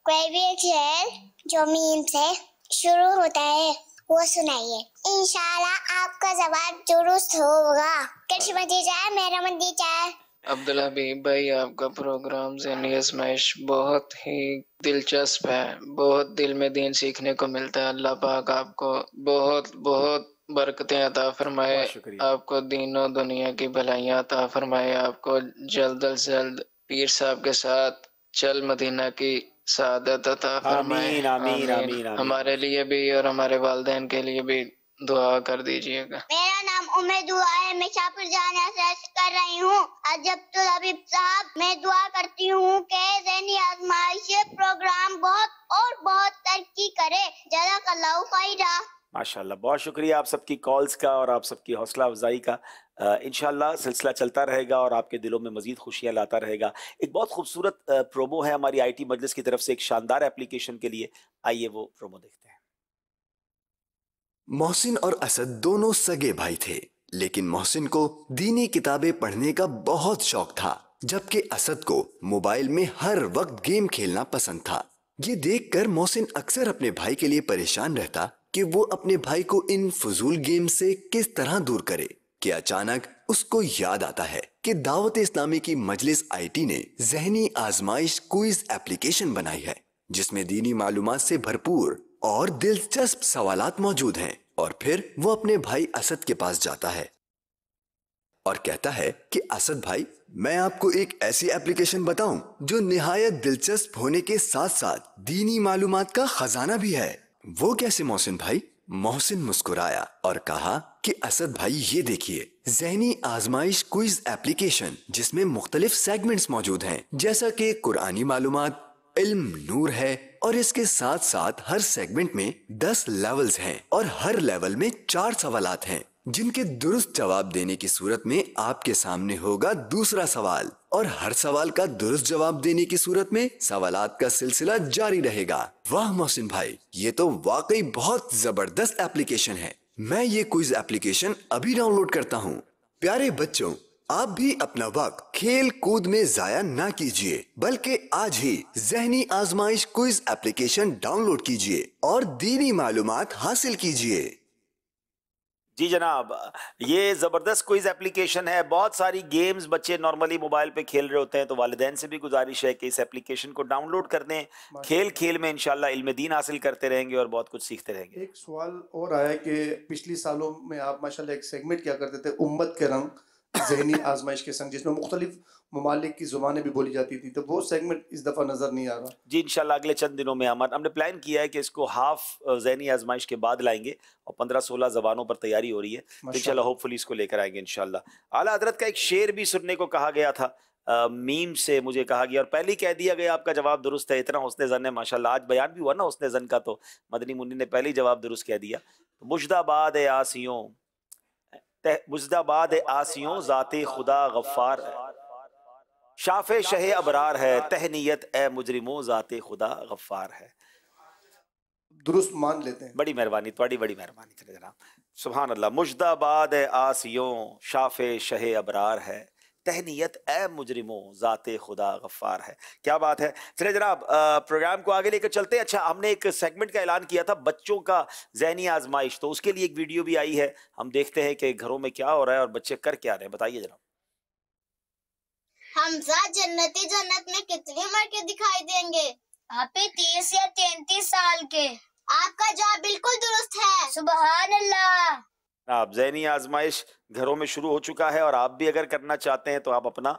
कोई भी एक शेर जो मीम से शुरू होता है वो सुनाइए, इंशाल्लाह आपका जवाब दुरुस्त होगा। किस्मत दी जाए, मेहरबान दी जाए। अब्दुल हबीब भाई, आपका प्रोग्राम ज़हनी आज़माइश बहुत ही दिलचस्प है, बहुत दिल में दीन सीखने को मिलता है। अल्लाह पाक आपको बहुत बहुत बरकतें अता फरमाए, आपको दीनों दुनिया की भलाइयाँ अता फरमाए, आपको जल्द से जल्द पीर साहब के साथ चल मदीना की सादत अता फरमाए। आमीन आमीन आमीन। हमारे लिए भी और हमारे वालिदैन के लिए भी दुआ कर दीजिएगा। मेरा नाम उम्र दुआ है, मैं शाहपुर जाना सर्च कर रही हूँ। अब्दुल हबीब साहब, मैं दुआ करती हूँ कि ज़हनी आज़माइश प्रोग्राम बहुत और बहुत तरक्की करे। जज़ाकल्लाहु खैरा। माशाल्लाह, बहुत शुक्रिया आप सबकी कॉल्स का और आप सबकी हौसला अफजाई का। इंशाल्लाह सिलसिला चलता रहेगा और आपके दिलों में मज़ीद खुशियाँ लाता रहेगा। एक बहुत खूबसूरत प्रोमो है हमारी IT मजलिस की तरफ से एक शानदार एप्लीकेशन के लिए, आइए वो प्रोमो देखते हैं। मोहसिन और असद दोनों सगे भाई थे, लेकिन मोहसिन को दीनी किताबें पढ़ने का बहुत शौक था, जबकि असद को मोबाइल में हर वक्त गेम खेलना पसंद था। ये देखकर मोहसिन अक्सर अपने भाई के लिए परेशान रहता कि वो अपने भाई को इन फजूल गेम से किस तरह दूर करे, कि अचानक उसको याद आता है कि दावत इस्लामी की मजलिस IT ने ज़हनी आज़माइश क्विज एप्लीकेशन बनाई है, जिसमें दीनी मालूमात से भरपूर और दिलचस्प सवालात मौजूद हैं। और फिर वो अपने भाई असद के पास जाता है और कहता है कि असद भाई, मैं आपको एक ऐसी एप्लीकेशन बताऊं जो निहायत दिलचस्प होने के साथ साथ दीनी मालूमात का खजाना भी है। वो कैसे मोहसिन भाई? मोहसिन मुस्कुराया और कहा कि असद भाई, ये देखिए ज़हनी आज़माइश क्विज एप्लीकेशन, जिसमें मुख्तलिफ सेगमेंट्स मौजूद हैं, जैसा कि कुरानी मालूमात, इल्म नूर है, और इसके साथ साथ हर सेगमेंट में 10 लेवल्स हैं और हर लेवल में 4 सवालात हैं, जिनके दुरुस्त जवाब देने की सूरत में आपके सामने होगा दूसरा सवाल, और हर सवाल का दुरुस्त जवाब देने की सूरत में सवालात का सिलसिला जारी रहेगा। वाह मोहसिन भाई, ये तो वाकई बहुत जबरदस्त एप्लीकेशन है। मैं ये क्विज एप्लीकेशन अभी डाउनलोड करता हूँ। प्यारे बच्चों, आप भी अपना वक्त खेल कूद में जाया ना कीजिए, बल्कि आज ही ज़हनी आज़माइश क्विज एप्लीकेशन डाउनलोड कीजिए और दीनी मालूमात हासिल कीजिए। जी जनाब, ये ज़बरदस्त क्विज़ एप्लीकेशन है। बहुत सारी गेम्स बच्चे नॉर्मली मोबाइल पे खेल रहे होते हैं, तो वालिदैन से भी गुजारिश है कि इस एप्लीकेशन को डाउनलोड कर दें। खेल खेल में इंशाल्लाह इल्म दीन हासिल करते रहेंगे और बहुत कुछ सीखते रहेंगे। एक सवाल और आया कि पिछले सालों में आप माशाल्लाह एक सेगमेंट क्या करते थे, उम्मत के रंग, ज़हनी आजमाइश के संग, जिसमें मुख्तलिफ ममालिक की ज़ुबानें भी बोली जाती थी, तो वो सेगमेंट इस दफ़ा नज़र नहीं आ रहा। जी इंशाल्लाह अगले चंद दिनों में हमने प्लान किया है कि इसको हाफ ज़हनी आजमाइश के बाद लाएंगे और 15-16 ज़बानों पर तैयारी हो रही है, तो इंशाल्लाह होपफुली इसको लेकर आएंगे इंशाल्लाह। आला हज़रत का एक शेर भी सुनने को कहा गया था, मीम से मुझे कहा गया और पहले ही कह दिया गया आपका जवाब दुरुस्त है। इतना हुस्न ज़न है माशाल्लाह, आज बयान भी हुआ ना हुस्न ज़न का, तो मदनी मुन्नी ने पहले ही जवाब दुरुस्त कह दिया। मुजदाबाद आसियों, मुजदाबाद आसियों ज़ाते खुदा गफ्फार है, शाफ़े शहे अबरार है, तहनीयत ए मुजरिमों ज़ाते खुदा गफ्फार है। दुरुस्त मान लेते हैं। बड़ी मेहरबानी, बड़ी मेहरबानी चले जनाब, सुभान अल्लाह। मुजदाबाद आसियों, शाफ़े शहे अबरार है, तहनीयत ए मुजरिमों ज़ाते खुदा गफ्फार है। क्या बात है। चले जनाब, प्रोग्राम को आगे लेकर चलते हैं। अच्छा, हमने एक सेगमेंट का ऐलान किया था बच्चों का ज़हनी आजमाइश, तो उसके लिए एक वीडियो भी आई है। हम देखते हैं कि घरों में क्या हो रहा है और बच्चे कर क्या रहे हैं, बताइए जनाब। हमजा जन्नती जन्नत में कितनी उम्र के दिखाई देंगे? आप 30 या 33 साल के। आपका जवाब बिल्कुल दुरुस्त है, सुबहान अल्लाह। आप ज़हनी आजमाइश घरों में शुरू हो चुका है और आप भी अगर करना चाहते हैं तो आप अपना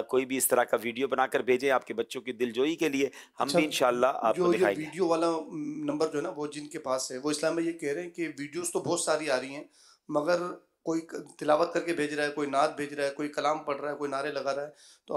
कोई भी इस तरह का वीडियो बनाकर भेजें आपके बच्चों की दिलजोई के लिए, हम भी इंशाल्लाह आपको दिखाएंगे। वीडियो वाला नंबर जो है ना, वो जिनके पास है वो इस्लाम में ये कह रहे हैं कि वीडियोस तो बहुत सारी आ रही हैं, मगर कोई तिलावत करके भेज रहा है, कोई नात भेज रहा है, कोई कलाम पढ़ रहा है, कोई नारे लगा रहा है, तो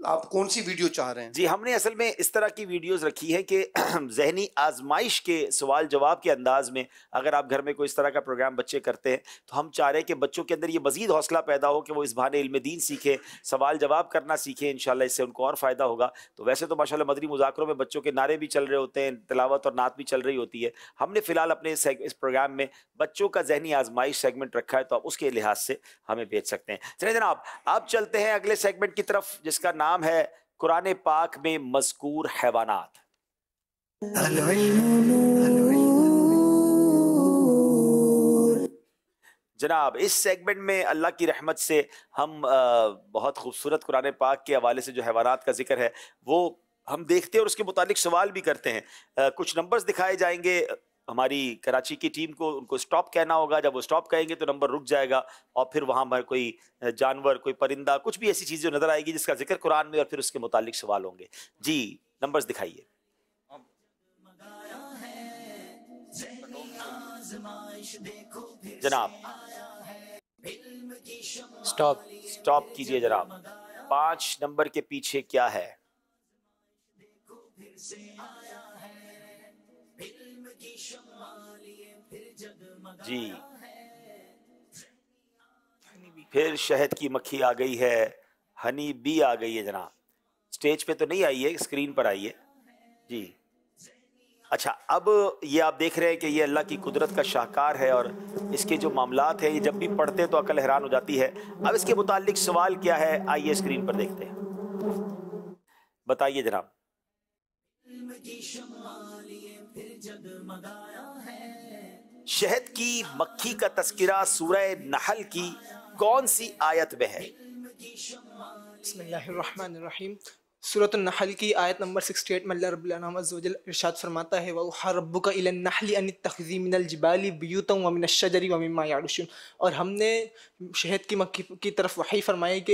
आप कौन सी वीडियो चाह रहे हैं? जी हमने असल में इस तरह की वीडियोस रखी है कि ज़हनी आजमाइश के सवाल जवाब के अंदाज में अगर आप घर में कोई इस तरह का प्रोग्राम बच्चे करते हैं, तो हम चाह रहे हैं कि बच्चों के अंदर ये मज़ीद हौसला पैदा हो कि वो इस बहाने इल्म दीन सीखें, सवाल जवाब करना सीखें। इंशाल्लाह इससे उनको और फ़ायदा होगा। तो वैसे तो माशाल्लाह मदनी मुज़ाकरों में बच्चों के नारे भी चल रहे होते हैं, तिलावत और नात भी चल रही होती है। हमने फ़िलहाल अपने इस प्रोग्राम में बच्चों का ज़हनी आजमाइश सेगमेंट रखा है, तो आप उसके लिहाज से हमें भेज सकते हैं। चलिए जनाब, अब चलते हैं अगले सेगमेंट की तरफ, जिसका नाम है कुरान पाक में मज़कूर हैवानात। जनाब, इस सेगमेंट में अल्लाह की रहमत से हम बहुत खूबसूरत कुरान पाक के हवाले से जो हैवानात का जिक्र है वो हम देखते हैं और उसके मुतालिक सवाल भी करते हैं। कुछ नंबर्स दिखाए जाएंगे, हमारी कराची की टीम को उनको स्टॉप कहना होगा। जब वो स्टॉप कहेंगे तो नंबर रुक जाएगा और फिर वहाँ पर कोई जानवर, कोई परिंदा, कुछ भी ऐसी चीज़ जो नज़र आएगी जिसका जिक्र कुरान में, और फिर उसके मुतालिक सवाल होंगे। जी नंबर्स दिखाइए। जनाब स्टॉप कीजिए जनाब। 5 नंबर के पीछे क्या है? जी फिर शहद की मक्खी आ गई है, हनी बी आ गई है जनाब। स्टेज पे तो नहीं आई है, स्क्रीन पर आई है जी। अच्छा, अब ये आप देख रहे हैं कि ये अल्लाह की कुदरत का शाहकार है और इसके जो मामलात हैं ये जब भी पढ़ते हैं तो अकल हैरान हो जाती है। अब इसके मुतालिक सवाल क्या है, आइए स्क्रीन पर देखते हैं, बताइए जनाब। शहद की मक्खी का तस्किरा सूरह नहल की कौन सी आयत में है? बिस्मिल्लाहिर्रहमानिर्रहीम। सूरत नहल की आयत नंबर 68 में अल्लाह रब्बुल आलमीन अज़्ज़ व जल इरशाद फरमाता है, वौहा रब्बुका इलन नहली अन इत्तखिज़ी मिनल जिबाली बुयूतन व मिनश शजरी व मिम्मा यारुशून। और हमने शहद की मक्खी की तरफ वही फरमाई कि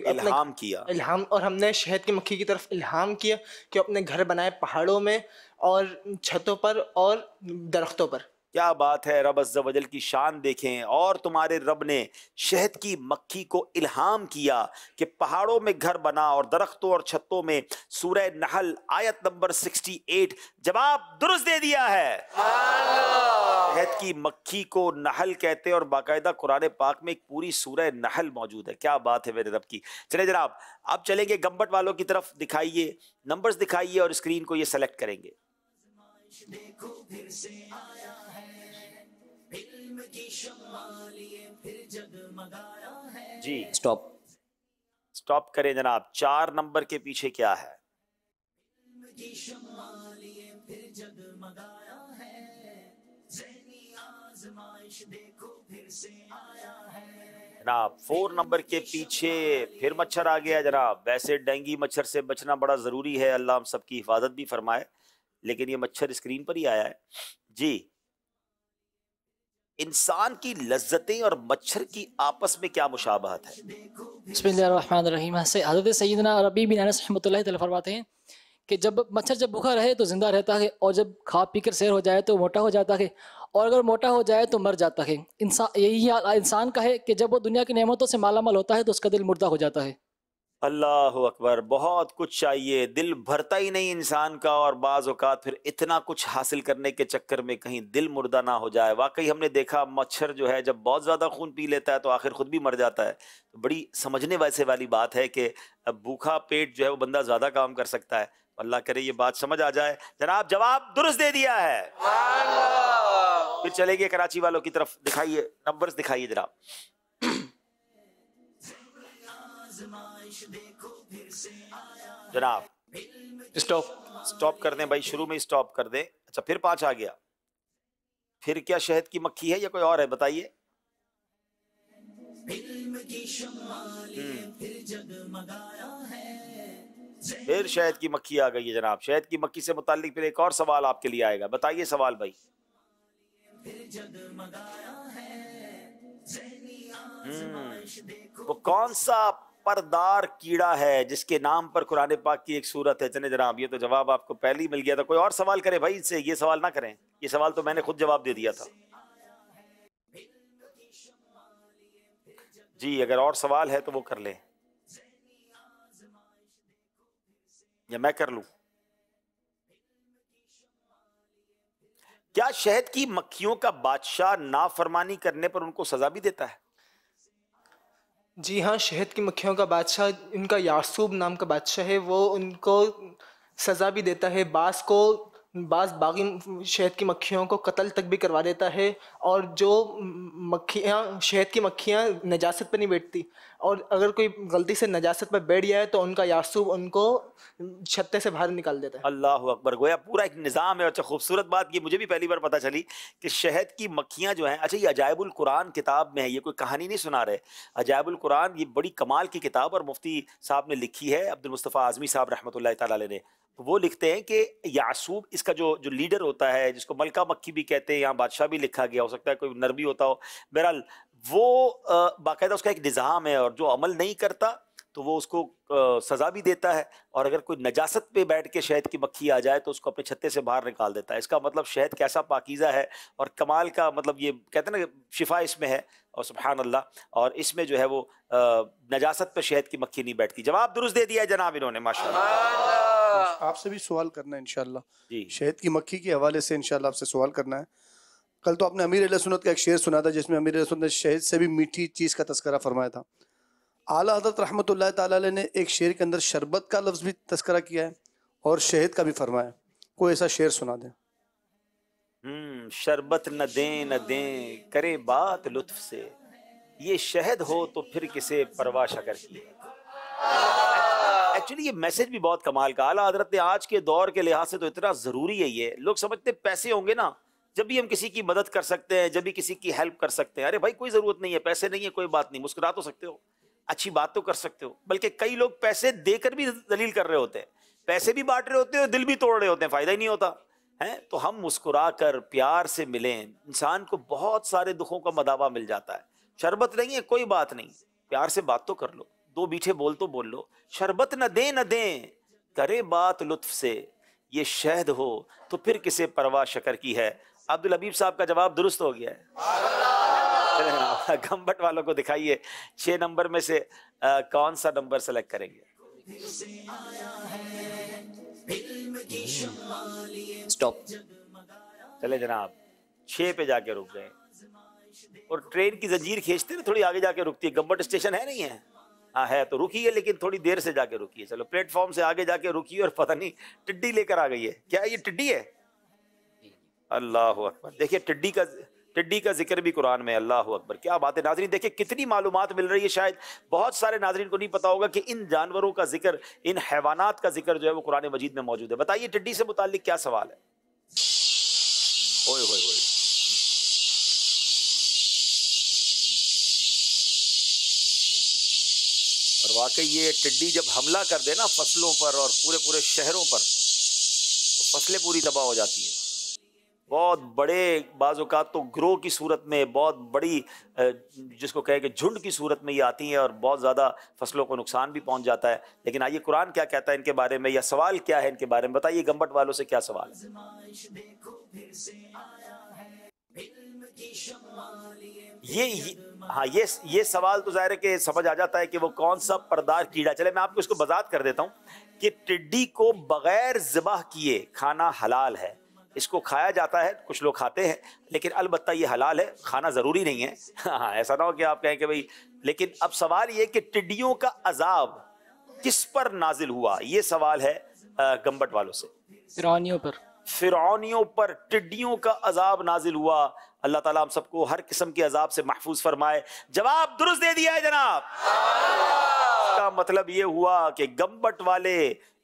इल्हाम किया, और हमने शहद की मक्खी की तरफ इल्हाम किया कि अपने घर बनाए पहाड़ों में और छतों पर और दरख्तों पर। क्या बात है, रब अज़्ज़ व जल की शान देखें। और तुम्हारे रब ने शहद की मक्खी को इल्हाम किया कि पहाड़ों में घर बना और दरख्तों और छतों में। सूरह नहल आयत नंबर 68, जवाब दुरुस्त दे दिया है। शहद की मक्खी को नहल कहते हैं और बाकायदा कुरान पाक में एक पूरी सूरह नहल मौजूद है। क्या बात है मेरे रब की। चले जनाब, अब चलेंगे गंबट वालों की तरफ। दिखाइए, नंबर्स दिखाइए और स्क्रीन को ये सेलेक्ट करेंगे। देखो फिर से आया है, इल्म की शम्मा लिए फिर जगमगाया है। जी स्टॉप करें जनाब। 4 नंबर के पीछे क्या है? इल्म की शम्मा लिए फिर जगमगाया है, ज़हनी आज़माइश देखो जनाब 4 नंबर के पीछे फिर मच्छर आ गया जनाब। वैसे डेंगू मच्छर से बचना बड़ा ज़रूरी है, अल्लाह हम सबकी हिफाजत भी फरमाए, लेकिन ये मच्छर स्क्रीन पर ही आया है जी। इंसान की लज्जतें और मच्छर की आपस में क्या मुशाबहत है? बिस्मिल्लाहिर्रहमानिर्रहीम से हज़रत सैयदना रबी बिन अनस रहमतुल्लाहि तआला फरमाते हैं कि जब मच्छर जब भूखा रहे तो ज़िंदा रहता है, और जब खा पी कर सैर हो जाए तो मोटा हो जाता है, और अगर मोटा हो जाए तो मर जाता है। यही हाल इंसान का है कि जब वो दुनिया की नेमतों से मालामाल होता है तो उसका दिल मुर्दा हो जाता है। अल्लाह अकबर, बहुत कुछ चाहिए, दिल भरता ही नहीं इंसान का, और बाज़ औक़ात फिर इतना कुछ हासिल करने के चक्कर में कहीं दिल मुर्दा ना हो जाए। वाकई हमने देखा मच्छर जो है जब बहुत ज़्यादा खून पी लेता है तो आखिर खुद भी मर जाता है। तो बड़ी समझने वैसे वाली बात है कि भूखा पेट जो है वो बंदा ज़्यादा काम कर सकता है। अल्लाह करे ये बात समझ आ जाए। जनाब जवाब दुरुस्त दे दिया है। फिर चलेंगे कराची वालों की तरफ, दिखाइए नंबर्स दिखाइए जनाब। जनाब स्टॉप कर दें भाई, शुरू में स्टॉप कर दें। अच्छा फिर 5 आ गया। फिर क्या शहद की मक्खी है या कोई और है, बताइए। फिर शहद की मक्खी आ गई है जनाब। शहद की मक्खी से मुताल्लिक फिर एक और सवाल आपके लिए आएगा, बताइए सवाल भाई। वो कौन सा परदार कीड़ा है जिसके नाम पर कुरान पाक की एक सूरत है? चले जनाब ये तो जवाब आपको पहले ही मिल गया था। कोई और सवाल करे भाई इनसे, ये सवाल ना करें, ये सवाल तो मैंने खुद जवाब दे दिया था जी। अगर और सवाल है तो वो कर लें या मैं कर लूं। क्या शहद की मक्खियों का बादशाह नाफरमानी करने पर उनको सजा भी देता है? जी हाँ, शहद की मक्खियों का बादशाह, इनका यासूब नाम का बादशाह है, वो उनको सज़ा भी देता है। बाज़ बागी शहद की मक्खियों को कत्ल तक भी करवा देता है। और जो मक्खियाँ, शहद की मक्खियाँ नजासत पर नहीं बैठती, और अगर कोई गलती से नजासत पर बैठ जाए तो उनका यासूब उनको छत्ते से बाहर निकाल देता है। अल्लाह अकबर, गोया पूरा एक निज़ाम है। अच्छा खूबसूरत बात, ये मुझे भी पहली बार पता चली कि शहद की मक्खियाँ जो हैं, अच्छा ये अजायबुल कुरान किताब में है, ये कोई कहानी नहीं सुना रहे। अजायबुल कुरान ये बड़ी कमाल की किताब और मुफ्ती साहब ने लिखी है, अब्दुल मुस्तफ़ा आज़मी साहब रहमतुल्लाह तआला अलैह ने। वो लिखते हैं कि यासूब इसका जो लीडर होता है, जिसको मलका मक्खी भी कहते हैं, यहाँ बादशाह भी लिखा गया, हो सकता है कोई नर भी होता हो, बहरहाल वो बाकायदा उसका एक निज़ाम है, और जो अमल नहीं करता तो वो उसको सज़ा भी देता है, और अगर कोई नजासत पे बैठ के शहद की मक्खी आ जाए तो उसको अपने छत्ते से बाहर निकाल देता है। इसका मतलब शहद कैसा पाकीज़ा है और कमाल का, मतलब ये कहते हैं ना शिफा इसमें है, और सुभान अल्लाह, और इसमें जो है वो नजासत पे शहद की मक्खी नहीं बैठती। जवाब दुरुस्त दे दिया है जनाब इन्होंने, माशाअल्लाह। आपसे भी सवाल करना है इंशाल्लाह, शहद की मक्खी के हवाले से इंशाल्लाह आपसे सवाल करना है। कल तो आपने अमीर अहले सुन्नत का एक शेर सुना था जिसमें अमीर अहले सुन्नत ने शहद से भी मीठी चीज़ का तस्करा फरमाया था। आला हज़रत रहमतुल्लाह तआला अलैह ने एक शेर के अंदर शरबत का लफ्ज़ भी तस्करा किया है और शहद का भी फरमाया। कोई ऐसा शेर सुना दें। शरबत न दें करे बात लुत्फ से, ये शहद हो तो फिर किसे परवाह शकर की। एक्चुअली ये मैसेज भी बहुत कमाल का आला हज़रत ने आज के दौर के लिहाज से तो इतना ज़रूरी है ये। लोग समझते पैसे होंगे ना जब भी हम किसी की मदद कर सकते हैं, जब भी किसी की हेल्प कर सकते हैं। अरे भाई कोई ज़रूरत नहीं है, पैसे नहीं है कोई बात नहीं, मुस्कुरा तो सकते हो, अच्छी बात तो कर सकते हो। बल्कि कई लोग पैसे देकर भी दलील कर रहे होते हैं, पैसे भी बांट रहे होते हैं, दिल भी तोड़ रहे होते हैं, फ़ायदा ही नहीं होता है। तो हम मुस्कुरा कर प्यार से मिलें, इंसान को बहुत सारे दुखों का मदावा मिल जाता है। शरबत नहीं है कोई बात नहीं, प्यार से बात तो कर लो, 2 मीठे बोल तो बोल लो। शरबत न दें करे बात लुत्फ से, ये शहद हो तो फिर किसे परवाह शकर की है। अब्दुल हबीब साहब का जवाब दुरुस्त हो गया है। गंबट वालों को दिखाइए 6 नंबर में से कौन सा नंबर सेलेक्ट करेंगे? स्टॉप। चले जनाब 6 पे जाके रुक गए, और ट्रेन की जंजीर खींचते ना थोड़ी आगे जाके रुकती है। गंबट स्टेशन है नहीं है? हाँ है, तो रुकी है लेकिन थोड़ी देर से जाके रुकी है। चलो प्लेटफॉर्म से आगे जाके रुकी और पता नहीं टिड्डी लेकर आ गई है। क्या ये टिड्डी है? अल्लाह अकबर। देखिए टिड्डी का जिक्र भी कुरान में। अल्लाह अकबर, क्या बात है नाज़रीन। देखिए कितनी मालूमात मिल रही है। शायद बहुत सारे नाज़रीन को नहीं पता होगा कि इन जानवरों का जिक्र, इन हैवानात का जिक्र जो है वो कुरान मजीद में मौजूद है। बताइए टिड्डी से मुताल्लिक क्या सवाल है? ओए होए होए, वाकई ये टिड्डी जब हमला कर दे ना फसलों पर और पूरे पूरे शहरों पर तो फसलें पूरी तबाह हो जाती हैं। बहुत बड़े बाज़ औक़ात तो ग्रोह की सूरत में, बहुत बड़ी जिसको कहे कि झुंड की सूरत में ये आती हैं और बहुत ज़्यादा फसलों को नुकसान भी पहुंच जाता है। लेकिन आइए कुरान क्या कहता है इनके बारे में, या सवाल क्या है इनके बारे में। बताइए गंबट वालों से क्या सवाल है। ये सवाल तो ज़ाहिर है कि समझ आ जाता है कि वो कौन सा परदार कीड़ा। चले मैं आपको इसको वज़ाहत कर देता हूँ कि टिड्डी को बगैर ज़िबाह किए खाना हलाल है। इसको खाया जाता है, कुछ लोग खाते हैं, लेकिन अलबत्ता ये हलाल है, खाना ज़रूरी नहीं है। हाँ, ऐसा ना हो कि आप कहें कि भाई, लेकिन अब सवाल ये कि टिड्डियों का अजाब किस पर नाजिल हुआ, ये सवाल है गंबट वालों से। फिरौनियों पर टिड्डियों का अजाब नाजिल हुआ। अल्लाह ताला हम सबको हर किस्म के अजाब से महफूज फरमाए। जवाब दुरुस्त दे दिया है जनाब। इसका मतलब ये हुआ कि गंबट वाले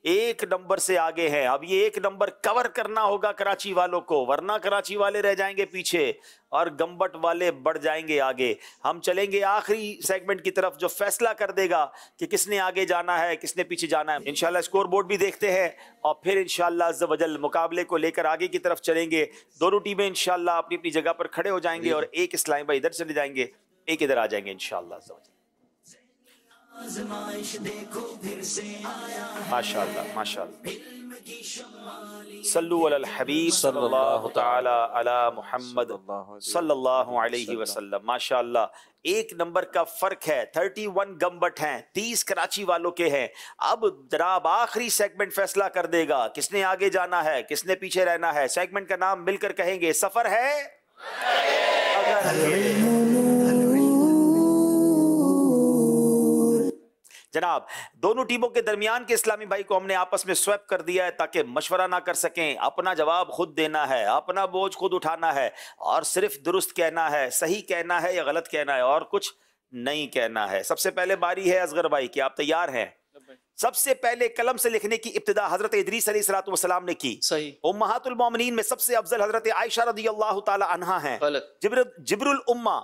एक नंबर से आगे हैं। अब ये एक नंबर कवर करना होगा कराची वालों को, वरना कराची वाले रह जाएंगे पीछे और गंबट वाले बढ़ जाएंगे आगे। हम चलेंगे आखिरी सेगमेंट की तरफ जो फैसला कर देगा कि किसने आगे जाना है, किसने पीछे जाना है। इंशाल्लाह स्कोर बोर्ड भी देखते हैं और फिर इंशाल्लाह अज़्ज़ वजल मुकाबले को लेकर आगे की तरफ चलेंगे। दोनों टीमें इंशाल्लाह अपनी अपनी जगह पर खड़े हो जाएंगे और एक इस्लामी भाई इधर चले जाएंगे, एक इधर आ जाएंगे इंशाल्लाह अज़्ज़ वजल। माशाअल्लाह माशाअल्लाह। सल्लु अलल हबीब सल्लल्लाहु तआला अला मुहम्मद सल्लल्लाहु अलैहि वसल्लम। माशाअल्लाह एक नंबर का फर्क है। 31 गंबट हैं, 30 कराची वालों के हैं। अब जनाब आखिरी सेगमेंट फैसला कर देगा किसने आगे जाना है, किसने पीछे रहना है। सेगमेंट का नाम मिलकर कहेंगे, सफर है जनाब। दोनों टीमों के दरमियान के इस्लामी भाई को हमने आपस में स्वैप कर दिया है ताकि मशवरा ना कर सकें। अपना जवाब खुद देना है, अपना बोझ खुद उठाना है और सिर्फ दुरुस्त कहना है, सही कहना है या गलत कहना है और कुछ नहीं कहना है। सबसे पहले बारी है असगर भाई की, आप तैयार हैं? सबसे पहले कलम से लिखने की इब्तिदा हजरत इदरीस अलैहिस्सलाम ने की। सही। उम्महातुल मोमिनीन में सबसे अफजल हजरत आयशा रदियल्लाहु ताला अन्हा हैं। गलत। जिब्रुल उम्मा,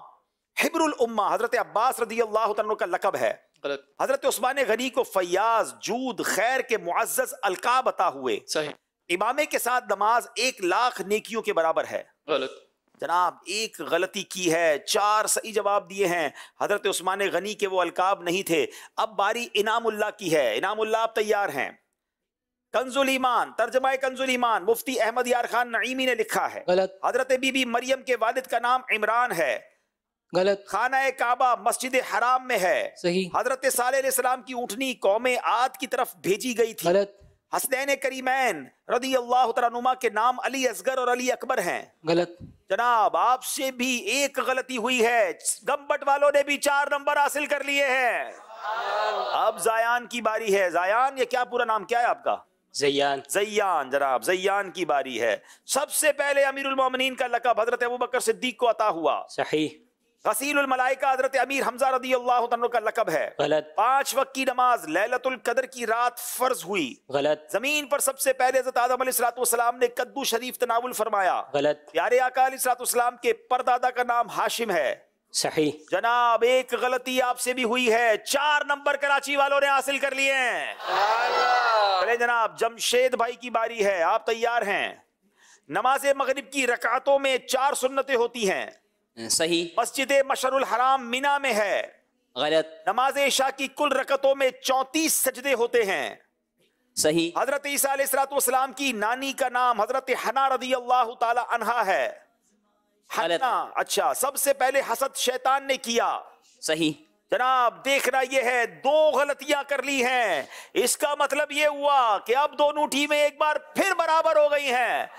हिब्रुल उम्मा हजरत अब्बास रदियल्लाहु ताला का लकब है। गलत। हजरत उस्मान गनी को फैयाज, जूद, खैर के मुअज़्ज़ज़ अलकाब अता हुए। सही। इमामे के साथ नमाज 1,00,000 नेकियों के बराबर है। गलत। जनाब एक गलती की है, 4 सही जवाब दिए हैं। हजरत उस्मान गनी के वो अलकाब नहीं थे। अब बारी इनामुल्लाह की है। इनामुल्लाह आप तैयार हैं? कंजुल ईमान, तर्जमा कंजुल ईमान मुफ्ती अहमद यार खान नईमी ने लिखा है। गलत। हजरत बीबी मरियम के वालिद का नाम इमरान है। गलत। खाना काबा मस्जिद हराम में है। सही। हजरत सालेह अलैहिस्सलाम की ऊँटनी कौमे आद की तरफ भेजी गई थी। गलत। हसनैन करीमैन रदी अल्लाह तआला अनुमा के अली अली असगर और अली अकबर हैं। गलत। जनाब आपसे भी एक गलती हुई है। गंबट वालों ने भी 4 नंबर हासिल कर लिए हैं। अब जायान की बारी है। जायान, ये क्या पूरा नाम क्या है आपका? ज़ैयान। ज़ैयान जनाब, ज़ैयान की बारी है। सबसे पहले अमीरुल मोमिनीन का लक़ब हजरत अबू बकर सिद्दीक को अता हुआ। सही। गसीलुल मलाइका हजरत अमीर हमजा रदियल्लाहु अन्हु का लक़ब है। गलत। 5 वक्त की नमाज लैलतुल कदर की रात फर्ज हुई। गलत। जमीन पर सबसे पहले हजरत आदम अलैहिस्सलाम ने कद्दू शरीफ तनावुल फरमाया। गलत। प्यारे आका अलैहिस्सलाम के परदादा का नाम हाशिम है। सही। जनाब एक गलती आपसे भी हुई है। 4 नंबर कराची वालों ने हासिल कर लिए हैं। चले जनाब जमशेद भाई की बारी है, आप तैयार हैं? नमाज मगरिब की रकातों में 4 सुन्नतें होती हैं। सही। मस्जिद मशरुल हराम मिना में है। गलत। नमाज इशा की कुल रकतों में 34 सजदे होते हैं। सही। हजरत ईसा अलैहिस्सलाम की नानी का नाम हजरत हन्ना रदियल्लाहु ताला अन्हा है। हन्ना। अच्छा, सबसे पहले हसद शैतान ने किया। सही। जनाब देखना यह है 2 गलतियां कर ली हैं। इसका मतलब यह हुआ कि अब दोनों टीमें एक बार फिर बराबर हो गई हैं।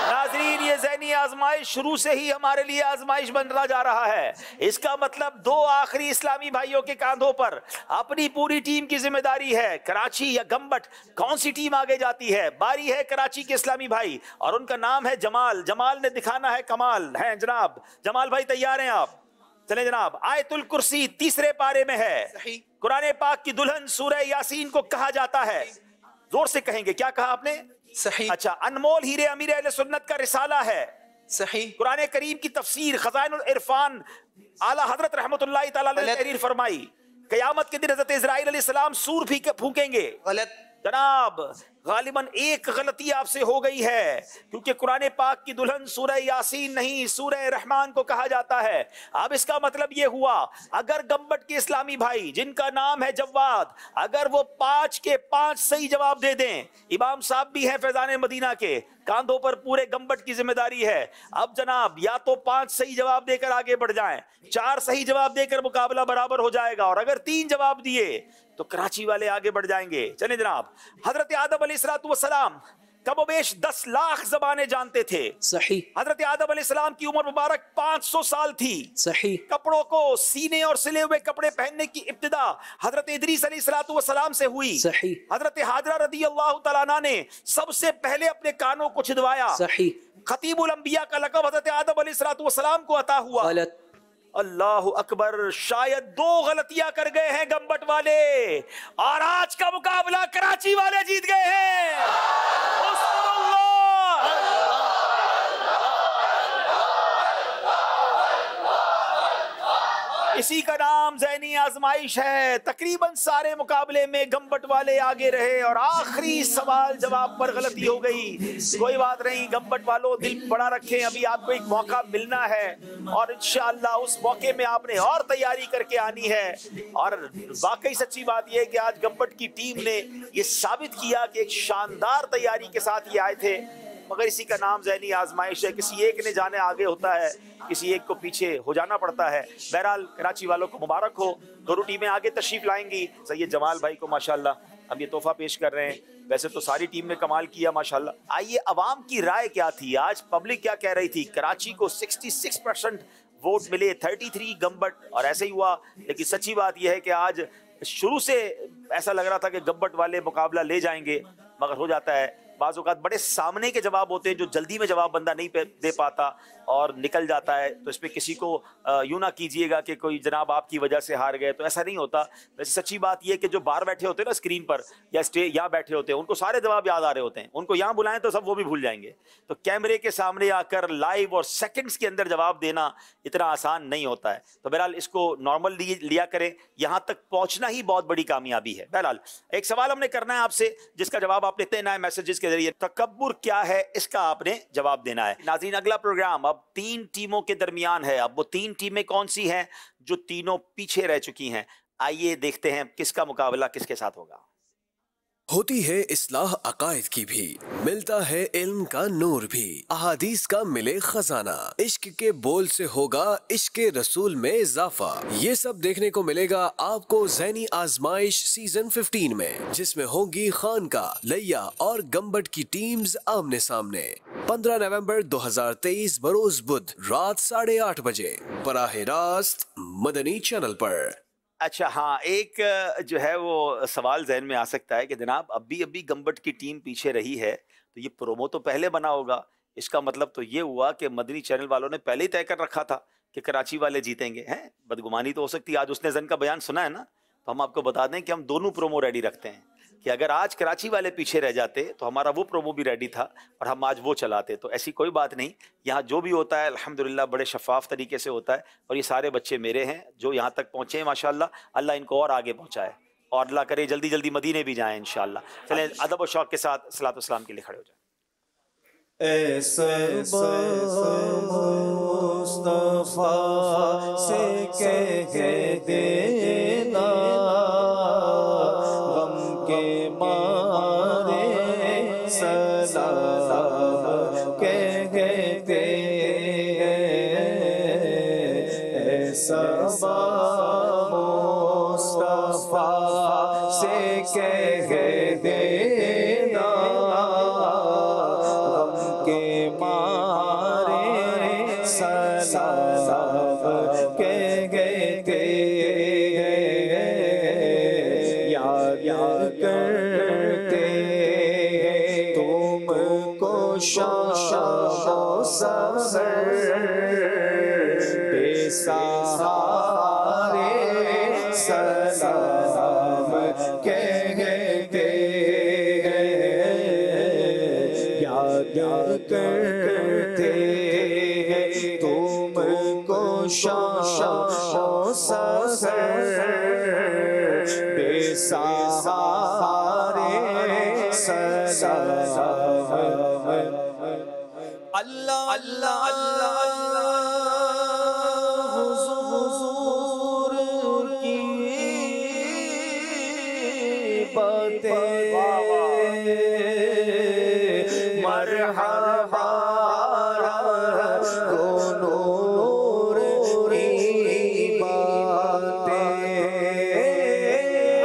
नाजरीन ये ज़हनी आजमाइश शुरू से ही हमारे लिए आजमाइश बनता जा रहा है। इसका मतलब 2 आखिरी इस्लामी भाइयों के कांधों पर अपनी पूरी टीम की जिम्मेदारी है। कराची या गंबट कौन सी टीम आगे जाती है? बारी है कराची के इस्लामी भाई और उनका नाम है जमाल। जमाल ने दिखाना है कमाल। है जनाब जमाल भाई तैयार हैं आप? चले जनाब। आयतुल कुर्सी 3रे पारे में है। कुरान पाक की दुल्हन सूरह यासीन को कहा जाता है। जोर से कहेंगे, क्या कहा आपने? सही। अच्छा, अनमोल हीरे अमीर अहले सुन्नत का रिसाला है। सही। कुरान करीम की तफसीर खजाइनुल इरफान आला हजरत रहमतुल्लाहि तआला अलैहि तहरीर फरमाई। क़यामत के दिन हज़रत इज़राइल अलैहिस्सलाम सूर भी फूकेंगे। गलत जनाब गालिबन एक गलती आपसे हो गई है, क्योंकि कुरान पाक की दुल्हन सूरह यासीन नहीं सूरह रहमान को कहा जाता है। अब इसका मतलब ये हुआ, अगर गम्बट के इस्लामी भाई जिनका नाम है जवाद, अगर वो 5 के 5 सही जवाब दे दें, इमाम साहब भी हैं फैजान मदीना के, कांधों पर पूरे गम्बट की जिम्मेदारी है। अब जनाब या तो 5 सही जवाब देकर आगे बढ़ जाएं, 4 सही जवाब देकर मुकाबला बराबर हो जाएगा, और अगर 3 जवाब दिए तो कराची वाले आगे बढ़ जाएंगे। चलें जनाब, हजरत आदम अलैहिस्सलाम कमोबेश 10 लाख ज़बानें जानते थे। सही। हजरत आदम अलैहिस्सलाम की उम्र मुबारक 500 साल थी। सही। कपड़ों को सीने और सिले हुए कपड़े पहनने की इब्तिदा हजरत इदरीस अलैहिस्सलाम से हुई। सही। हजरत हाजरा रदी अल्लाह तआला अन्हा ने सबसे पहले अपने कानों को छिदवाया। सही। खतीबुल अंबिया का लक़ब हजरत आदम अलैहिस्सलाम को अता हुआ। गलत। अल्लाहु अकबर, शायद 2 गलतियां कर गए हैं गम्बट वाले, और आज का मुकाबला कराची वाले जीत गए हैं। इसी का नाम ज़हनी आजमाइश है। तकरीबन सारे मुकाबले में गम्बट वाले आगे रहे, और आखिरी सवाल जवाब पर गलती हो गई। कोई बात नहीं, गम्बट वालों दिल बड़ा रखें, अभी आपको एक मौका मिलना है, और इंशाअल्लाह उस मौके में आपने और तैयारी करके आनी है। और वाकई सच्ची बात यह है कि आज गम्बट की टीम ने ये साबित किया कि एक शानदार तैयारी के साथ ये आए थे, मगर इसी का नाम ज़हनी आजमाइश है। किसी एक ने जाने आगे होता है, किसी एक को पीछे हो जाना पड़ता है। बहरहाल कराची वालों को मुबारक हो, दोनों टीमें आगे तशरीफ लाएंगी। सैयद जमाल भाई को माशाल्लाह हम ये तोहफा पेश कर रहे हैं। वैसे तो सारी टीम ने कमाल किया माशाल्लाह। आइए, अवाम की राय क्या थी, आज पब्लिक क्या कह रही थी। कराची को 66% वोट मिले, 33 गम्बट, और ऐसे ही हुआ। लेकिन सच्ची बात यह है कि आज शुरू से ऐसा लग रहा था कि गम्बट वाले मुकाबला ले जाएंगे, मगर हो जाता है बाज़ औक़ात बड़े सामने के जवाब होते हैं जो जल्दी में जवाब बंदा नहीं दे पाता और निकल जाता है। तो इसमें किसी को यूँ ना कीजिएगा कि कोई जनाब आपकी वजह से हार गए, तो ऐसा नहीं होता। वैसे सच्ची बात यह कि जो बाहर बैठे होते हैं ना स्क्रीन पर, या यहाँ बैठे होते हैं, उनको सारे जवाब याद आ रहे होते हैं। उनको यहाँ बुलाएं तो सब वो भी भूल जाएंगे। तो कैमरे के सामने आकर लाइव और सेकंड्स के अंदर जवाब देना इतना आसान नहीं होता है। तो बहरहाल इसको नॉर्मल लिया करें, यहाँ तक पहुँचना ही बहुत बड़ी कामयाबी है। बहरहाल एक सवाल हमने करना है आपसे, जिसका जवाब आपने देना है मैसेजेस के जरिए। तकब्बुर क्या है, इसका आपने जवाब देना है। नाज़रीन, अगला प्रोग्राम अब 3 टीमों के दरमियान है। अब वो 3 टीमें कौन सी हैं जो तीनों पीछे रह चुकी हैं? आइए देखते हैं किसका मुकाबला किसके साथ होगा। होती है इस्लाह अकायद की भी, मिलता है इल्म का नूर भी, अहादीस का मिले खजाना, इश्क के बोल से होगा इश्क रसूल में इजाफा। ये सब देखने को मिलेगा आपको ज़हनी आजमाइश सीजन 15 में, जिसमें होंगी खानका, लैया और गम्बट की टीम्स आमने सामने। 15 नवंबर 2023 बरोज बुध रात 8:30 बजे बराह रास्त मदनी चैनल पर। अच्छा हाँ, एक जो है वो सवाल जहन में आ सकता है कि जनाब अभी गम्बट की टीम पीछे रही है, तो ये प्रोमो तो पहले बना होगा। इसका मतलब तो ये हुआ कि मदनी चैनल वालों ने पहले ही तय कर रखा था कि कराची वाले जीतेंगे। हैं, बदगुमानी तो हो सकती है। आज उसने जन का बयान सुना है ना, तो हम आपको बता दें कि हम दोनों प्रोमो रेडी रखते हैं कि अगर आज कराची वाले पीछे रह जाते तो हमारा वो प्रोमो भी रेडी था और हम आज वो चलाते। तो ऐसी कोई बात नहीं, यहाँ जो भी होता है अल्हम्दुलिल्लाह बड़े शफाफ तरीके से होता है। और ये सारे बच्चे मेरे हैं जो यहाँ तक पहुँचे हैं माशाल्लाह। अल्लाह इनको और आगे पहुँचाए, और अल्लाह करे जल्दी जल्दी मदीने भी जाएँ इंशाअल्लाह। चलें, अदब और शौक़ के साथ सलात व सलाम के लिए खड़े हो जाए। मुस्तफा से कह देना गम के मारे सलाम कह दे, ऐसा मुस्तफा से कह देना के मारे सलाम कह दे, याद करते तुमको शामो सफर बेसहारे सलाम कह दे, याद करते तुमको शामो सफर سہارے سلام اللہ اللہ اللہ حضور کی باتیں مرحبا نور کی باتیں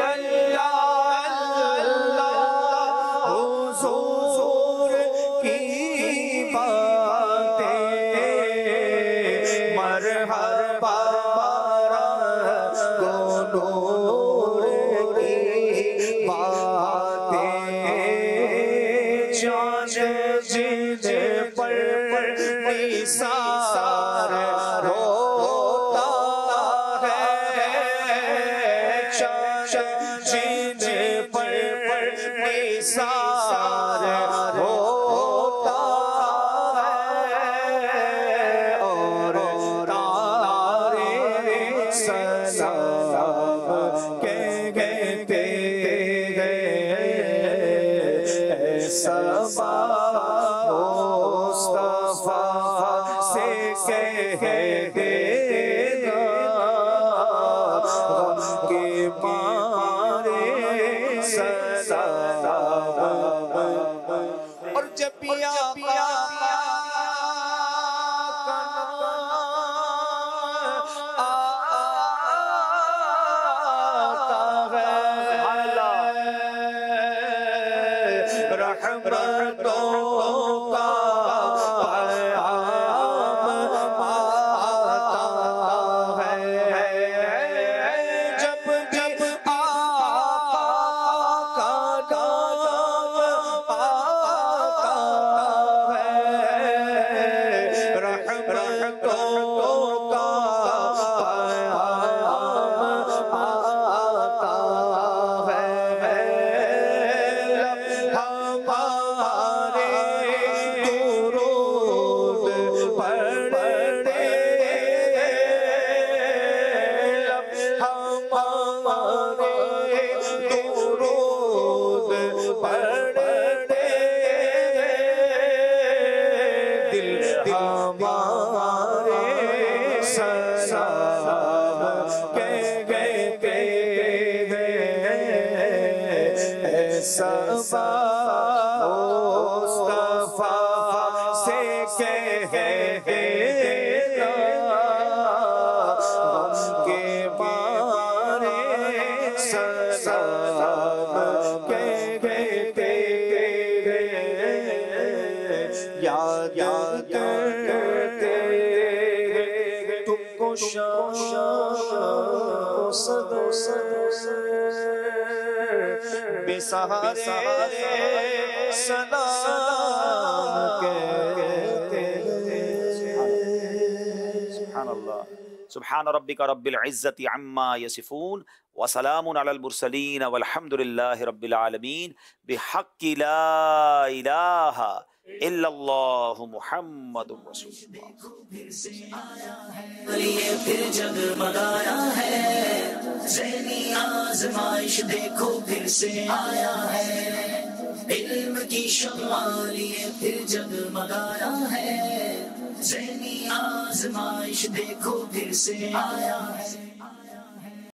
اللہ اللہ حضور کی مرحبا نور کی باتیں جان جن پر نثار روتا ہے جن پر نثار روتا سلام کہتے ہیں سبا مصطفیٰ سے کہہ دینا غم کے مارے سلام اور جب پیا سہارے سلام کہتے سبحان اللہ سبحان ربک رب العزت عما یصفون وسلام علی المرسلین والحمد للہ رب العالمین بحق لا الہ الا اللہ محمد رسول اللہ. یہ پھر جگمگایا ہے ذہنی آزمائش دیکھو پھر سے آیا ہے علم کی شمع لیے پھر جگمگایا ہے ذہنی آزمائش دیکھو پھر سے آیا ہے.